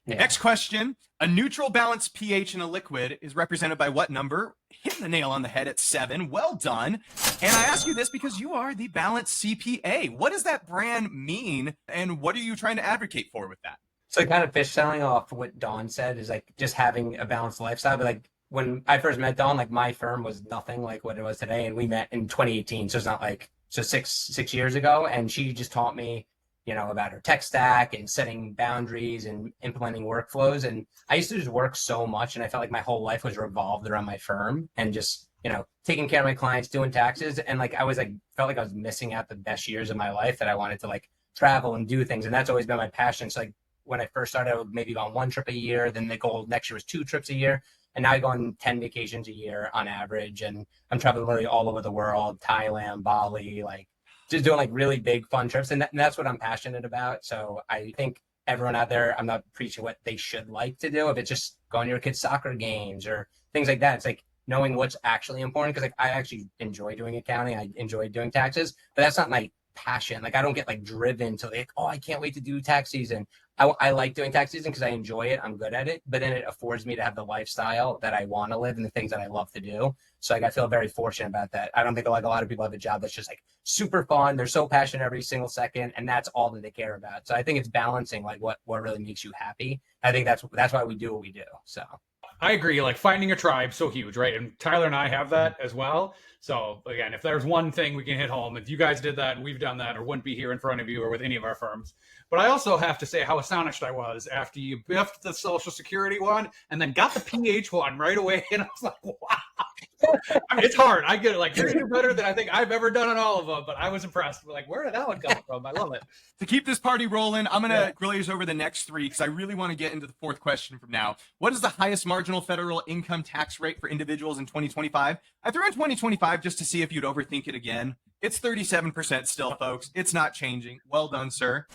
Yeah. Next question. A neutral balanced pH in a liquid is represented by what number? Hit the nail on the head at 7. Well done. And I ask you this because you are the Balanced CPA. What does that brand mean, and what are you trying to advocate for with that? So kind of fish selling off what Dawn said is like just having a balanced lifestyle. But like when I first met Dawn, like my firm was nothing like what it was today. And we met in 2018. So it's not like, so six years ago. And she just taught me, you know, about her tech stack and setting boundaries and implementing workflows. And I used to just work so much, and I felt like my whole life was revolved around my firm and just, you know, taking care of my clients, doing taxes. And like, I was like, felt like I was missing out the best years of my life that I wanted to like travel and do things. And that's always been my passion. So like when I first started, I would maybe go on 1 trip a year. Then the goal next year was 2 trips a year. And now I go on 10 vacations a year on average. And I'm traveling literally all over the world, Thailand, Bali, like, just doing like really big fun trips. And that's what I'm passionate about. So I think everyone out there, I'm not preaching what they should like to do. If it's just going to your kids' soccer games or things like that, it's like knowing what's actually important. Cause like I actually enjoy doing accounting. I enjoy doing taxes, but that's not my passion. Like I don't get like driven to like, oh, I can't wait to do tax season. I like doing tax season because I enjoy it. I'm good at it, but then it affords me to have the lifestyle that I want to live and the things that I love to do. So like, I feel very fortunate about that. I don't think like a lot of people have a job that's just like super fun. They're so passionate every single second, and that's all that they care about. So I think it's balancing like what really makes you happy. I think that's why we do what we do. So I agree. Like finding a tribe, so huge, right? And Tyler and I have that as well. So again, if there's one thing we can hit home, if you guys did that, we've done that, or wouldn't be here in front of you or with any of our firms. But I also have to say how astonished I was after you biffed the Social Security one and then got the PH one right away. And I was like, wow. I mean, it's hard. I get it. Like, you're better than I think I've ever done on all of them. But I was impressed. Like, where did that one come from? I love it. To keep this party rolling, I'm going to glaze over the next 3 because I really want to get into the 4th question from now. What is the highest marginal federal income tax rate for individuals in 2025? I threw in 2025 just to see if you'd overthink it again. It's 37% still, folks. It's not changing. Well done, sir.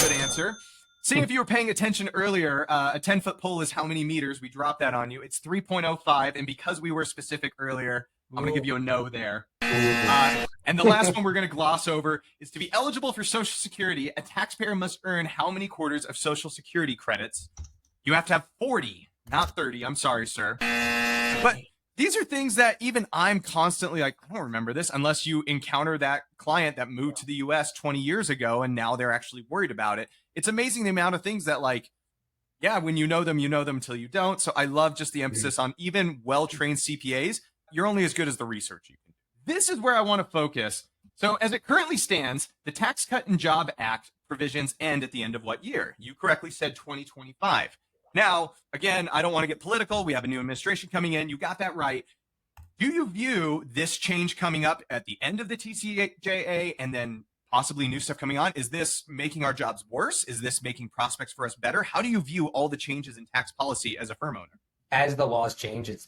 Good answer. Seeing if you were paying attention earlier, a 10-foot pole is how many meters? We dropped that on you. It's 3.05. And because we were specific earlier, I'm going to give you a no there. And the last one we're going to gloss over is to be eligible for Social Security, a taxpayer must earn how many quarters of Social Security credits? You have to have 40, not 30. I'm sorry, sir. But these are things that even I'm constantly like, I don't remember this unless you encounter that client that moved to the US 20 years ago and now they're actually worried about it. It's amazing the amount of things that like, yeah, when you know them until you don't. So I love just the emphasis on even well-trained CPAs. You're only as good as the research you can do. This is where I want to focus. So as it currently stands, the Tax Cut and Job Act provisions end at the end of what year? You correctly said 2025. Now, again, I don't want to get political. We have a new administration coming in. You got that right. Do you view this change coming up at the end of the TCJA and then possibly new stuff coming on? Is this making our jobs worse? Is this making prospects for us better? How do you view all the changes in tax policy as a firm owner? As the laws change, it's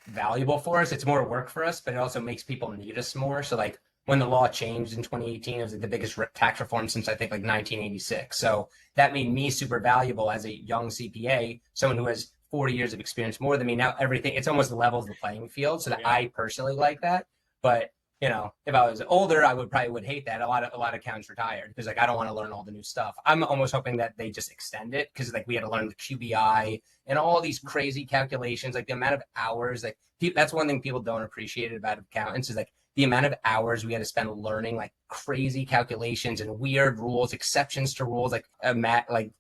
valuable for us. It's more work for us, but it also makes people need us more. So like when the law changed in 2018, it was like the biggest tax reform since I think like 1986. So that made me super valuable as a young CPA, someone who has 40 years of experience more than me. Now everything, it's almost levels the playing field. So that I personally like that. But you know, if I was older, I would hate that. A lot of accountants retired because like I don't want to learn all the new stuff. I'm almost hoping that they just extend it because like we had to learn the QBI and all these crazy calculations, like the amount of hours. Like that's one thing people don't appreciate about accountants is like the amount of hours we had to spend learning like crazy calculations and weird rules, exceptions to rules, like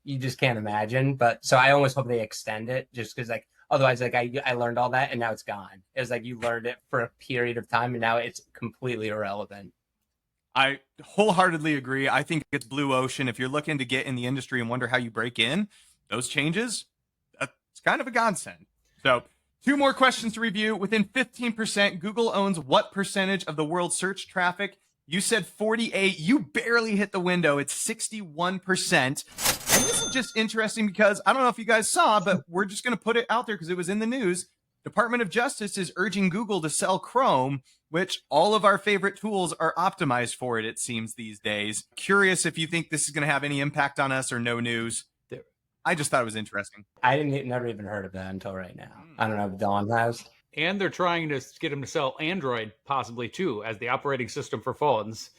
you just can't imagine. But so I almost hope they extend it just because like. Otherwise, like I learned all that and now it's gone. It's like you learned it for a period of time and now it's completely irrelevant. I wholeheartedly agree. I think it's blue ocean. If you're looking to get in the industry and wonder how you break in, those changes, it's kind of a godsend. So 2 more questions to review. Within 15%, Google owns what percentage of the world's search traffic? You said 48. You barely hit the window. It's 61%. And this is just interesting because I don't know if you guys saw, but we're just going to put it out there because it was in the news. Department of Justice is urging Google to sell Chrome, which all of our favorite tools are optimized for it seems, these days. Curious if you think this is going to have any impact on us or no news. I just thought it was interesting. I never even heard of that until right now. I don't know if Dawn has. And they're trying to get them to sell Android possibly too as the operating system for phones,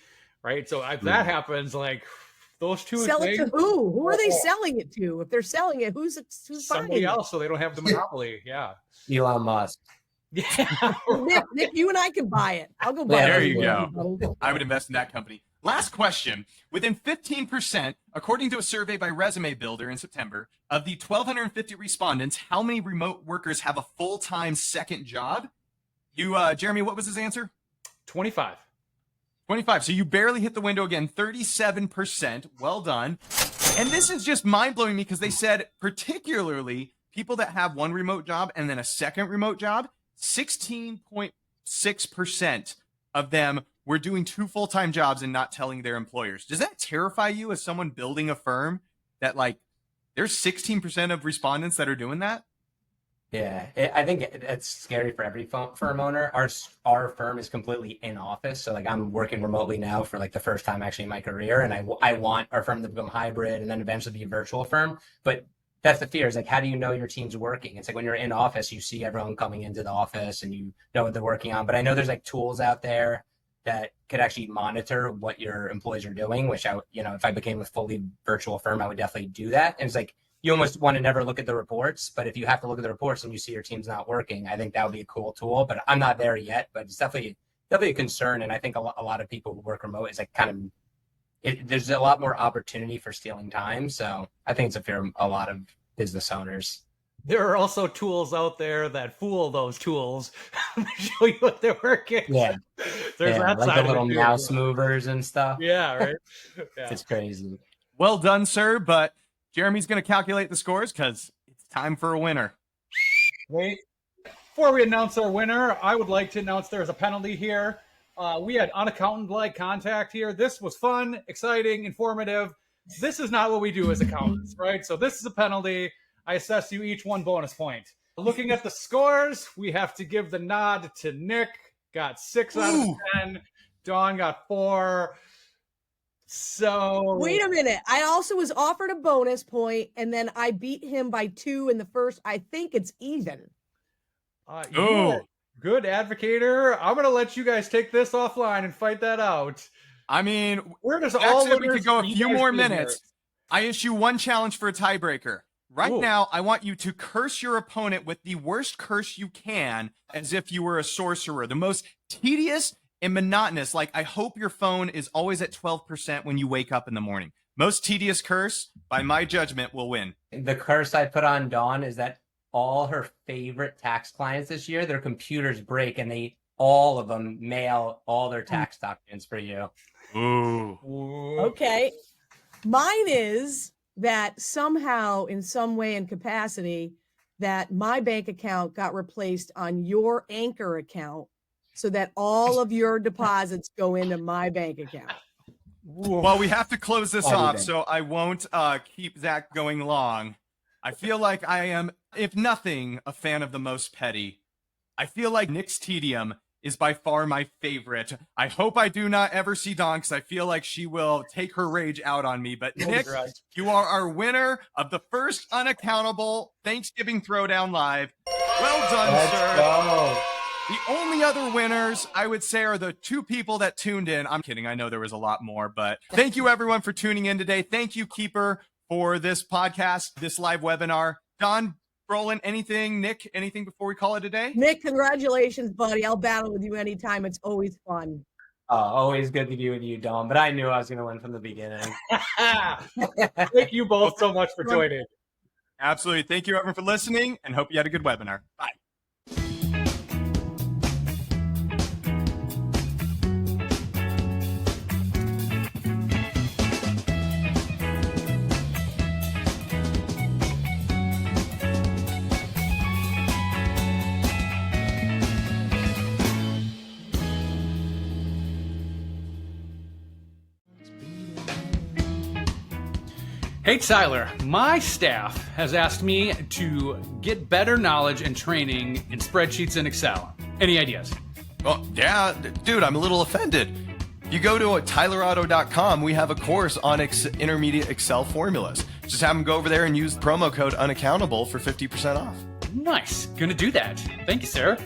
right? So if that happens, like those two Sell things, it to who? Who are they selling it to? If they're selling it, who's somebody buying else, so they don't have the monopoly. Yeah. Elon Musk. Yeah. it? Nick, you and I can buy it. I'll go buy it. There you go. I would invest in that company. Last question. Within 15%, according to a survey by Resume Builder in September, of the 1,250 respondents, how many remote workers have a full-time second job? You, Jeremy, what was his answer? 25. 25. So you barely hit the window again. 37%. Well done. And this is just mind-blowing me because they said particularly people that have one remote job and then a second remote job, 16.6% of them were doing 2 full-time jobs and not telling their employers. Does that terrify you as someone building a firm that like there's 16% of respondents that are doing that? Yeah, I think it's scary for every firm owner. Our firm is completely in office. So like I'm working remotely now for like the first time actually in my career. And I want our firm to become hybrid and then eventually be a virtual firm. But that's the fear is like, how do you know your team's working? It's like when you're in office, you see everyone coming into the office and you know what they're working on. But I know there's like tools out there that could actually monitor what your employees are doing, which if I became a fully virtual firm, I would definitely do that. And it's like, you almost want to never look at the reports, but if you have to look at the reports and you see your team's not working, I think that would be a cool tool, but I'm not there yet, but it's definitely a concern. And I think a lot of people who work remote is like there's a lot more opportunity for stealing time. So I think it's a fear a lot of business owners. There are also tools out there that fool those tools to show you what they're working. Yeah. There's that like side the little of it mouse movers and stuff. Yeah, right. Yeah. It's crazy. Well done, sir. But Jeremy's going to calculate the scores because it's time for a winner. Wait. Before we announce our winner, I would like to announce there's a penalty here. We had unaccountant-like contact here. This was fun, exciting, informative. This is not what we do as accountants, right? So this is a penalty. I assess you each 1 bonus point. Looking at the scores, we have to give the nod to Nick. Got 6 out of 10. Dawn got 4. So wait a minute. I also was offered a bonus point, and then I beat him by 2 in the first. I think it's even. Good advocator. I'm going to let you guys take this offline and fight that out. I mean, we're just all we could go a few more minutes. I issue 1 challenge for a tiebreaker. Right now, I want you to curse your opponent with the worst curse you can, as if you were a sorcerer. The most tedious and monotonous, like I hope your phone is always at 12% when you wake up in the morning. Most tedious curse, by my judgment, will win. The curse I put on Dawn is that all her favorite tax clients this year, their computers break and all of them mail all their tax documents for you. Ooh. Okay. Mine is that somehow, in some way and capacity, that my bank account got replaced on your Anchor account so that all of your deposits go into my bank account. Well, we have to close this off, so I won't keep Zach going long. I feel like I am, if nothing, a fan of the most petty. I feel like Nick's tedium is by far my favorite. I hope I do not ever see Dawn because I feel like she will take her rage out on me. But Nick, you are our winner of the first Unaccountable Thanksgiving Throwdown Live. Well done, sir. Go. The only other winners, I would say, are the two people that tuned in. I'm kidding. I know there was a lot more, but thank you everyone for tuning in today. Thank you, Keeper, for this podcast, this live webinar. Don, Brolin, anything? Nick, anything before we call it a day? Nick, congratulations, buddy. I'll battle with you anytime. It's always fun. Always good to be with you, Dom. But I knew I was going to win from the beginning. Thank you both so much for joining. Absolutely. Thank you, everyone, for listening, and hope you had a good webinar. Bye. Hey, Tyler, my staff has asked me to get better knowledge and training in spreadsheets and Excel. Any ideas? Well, yeah, dude, I'm a little offended. You go to tylerauto.com, we have a course on intermediate Excel formulas. Just have them go over there and use the promo code UNAccountable for 50% off. Nice. Gonna do that. Thank you, sir.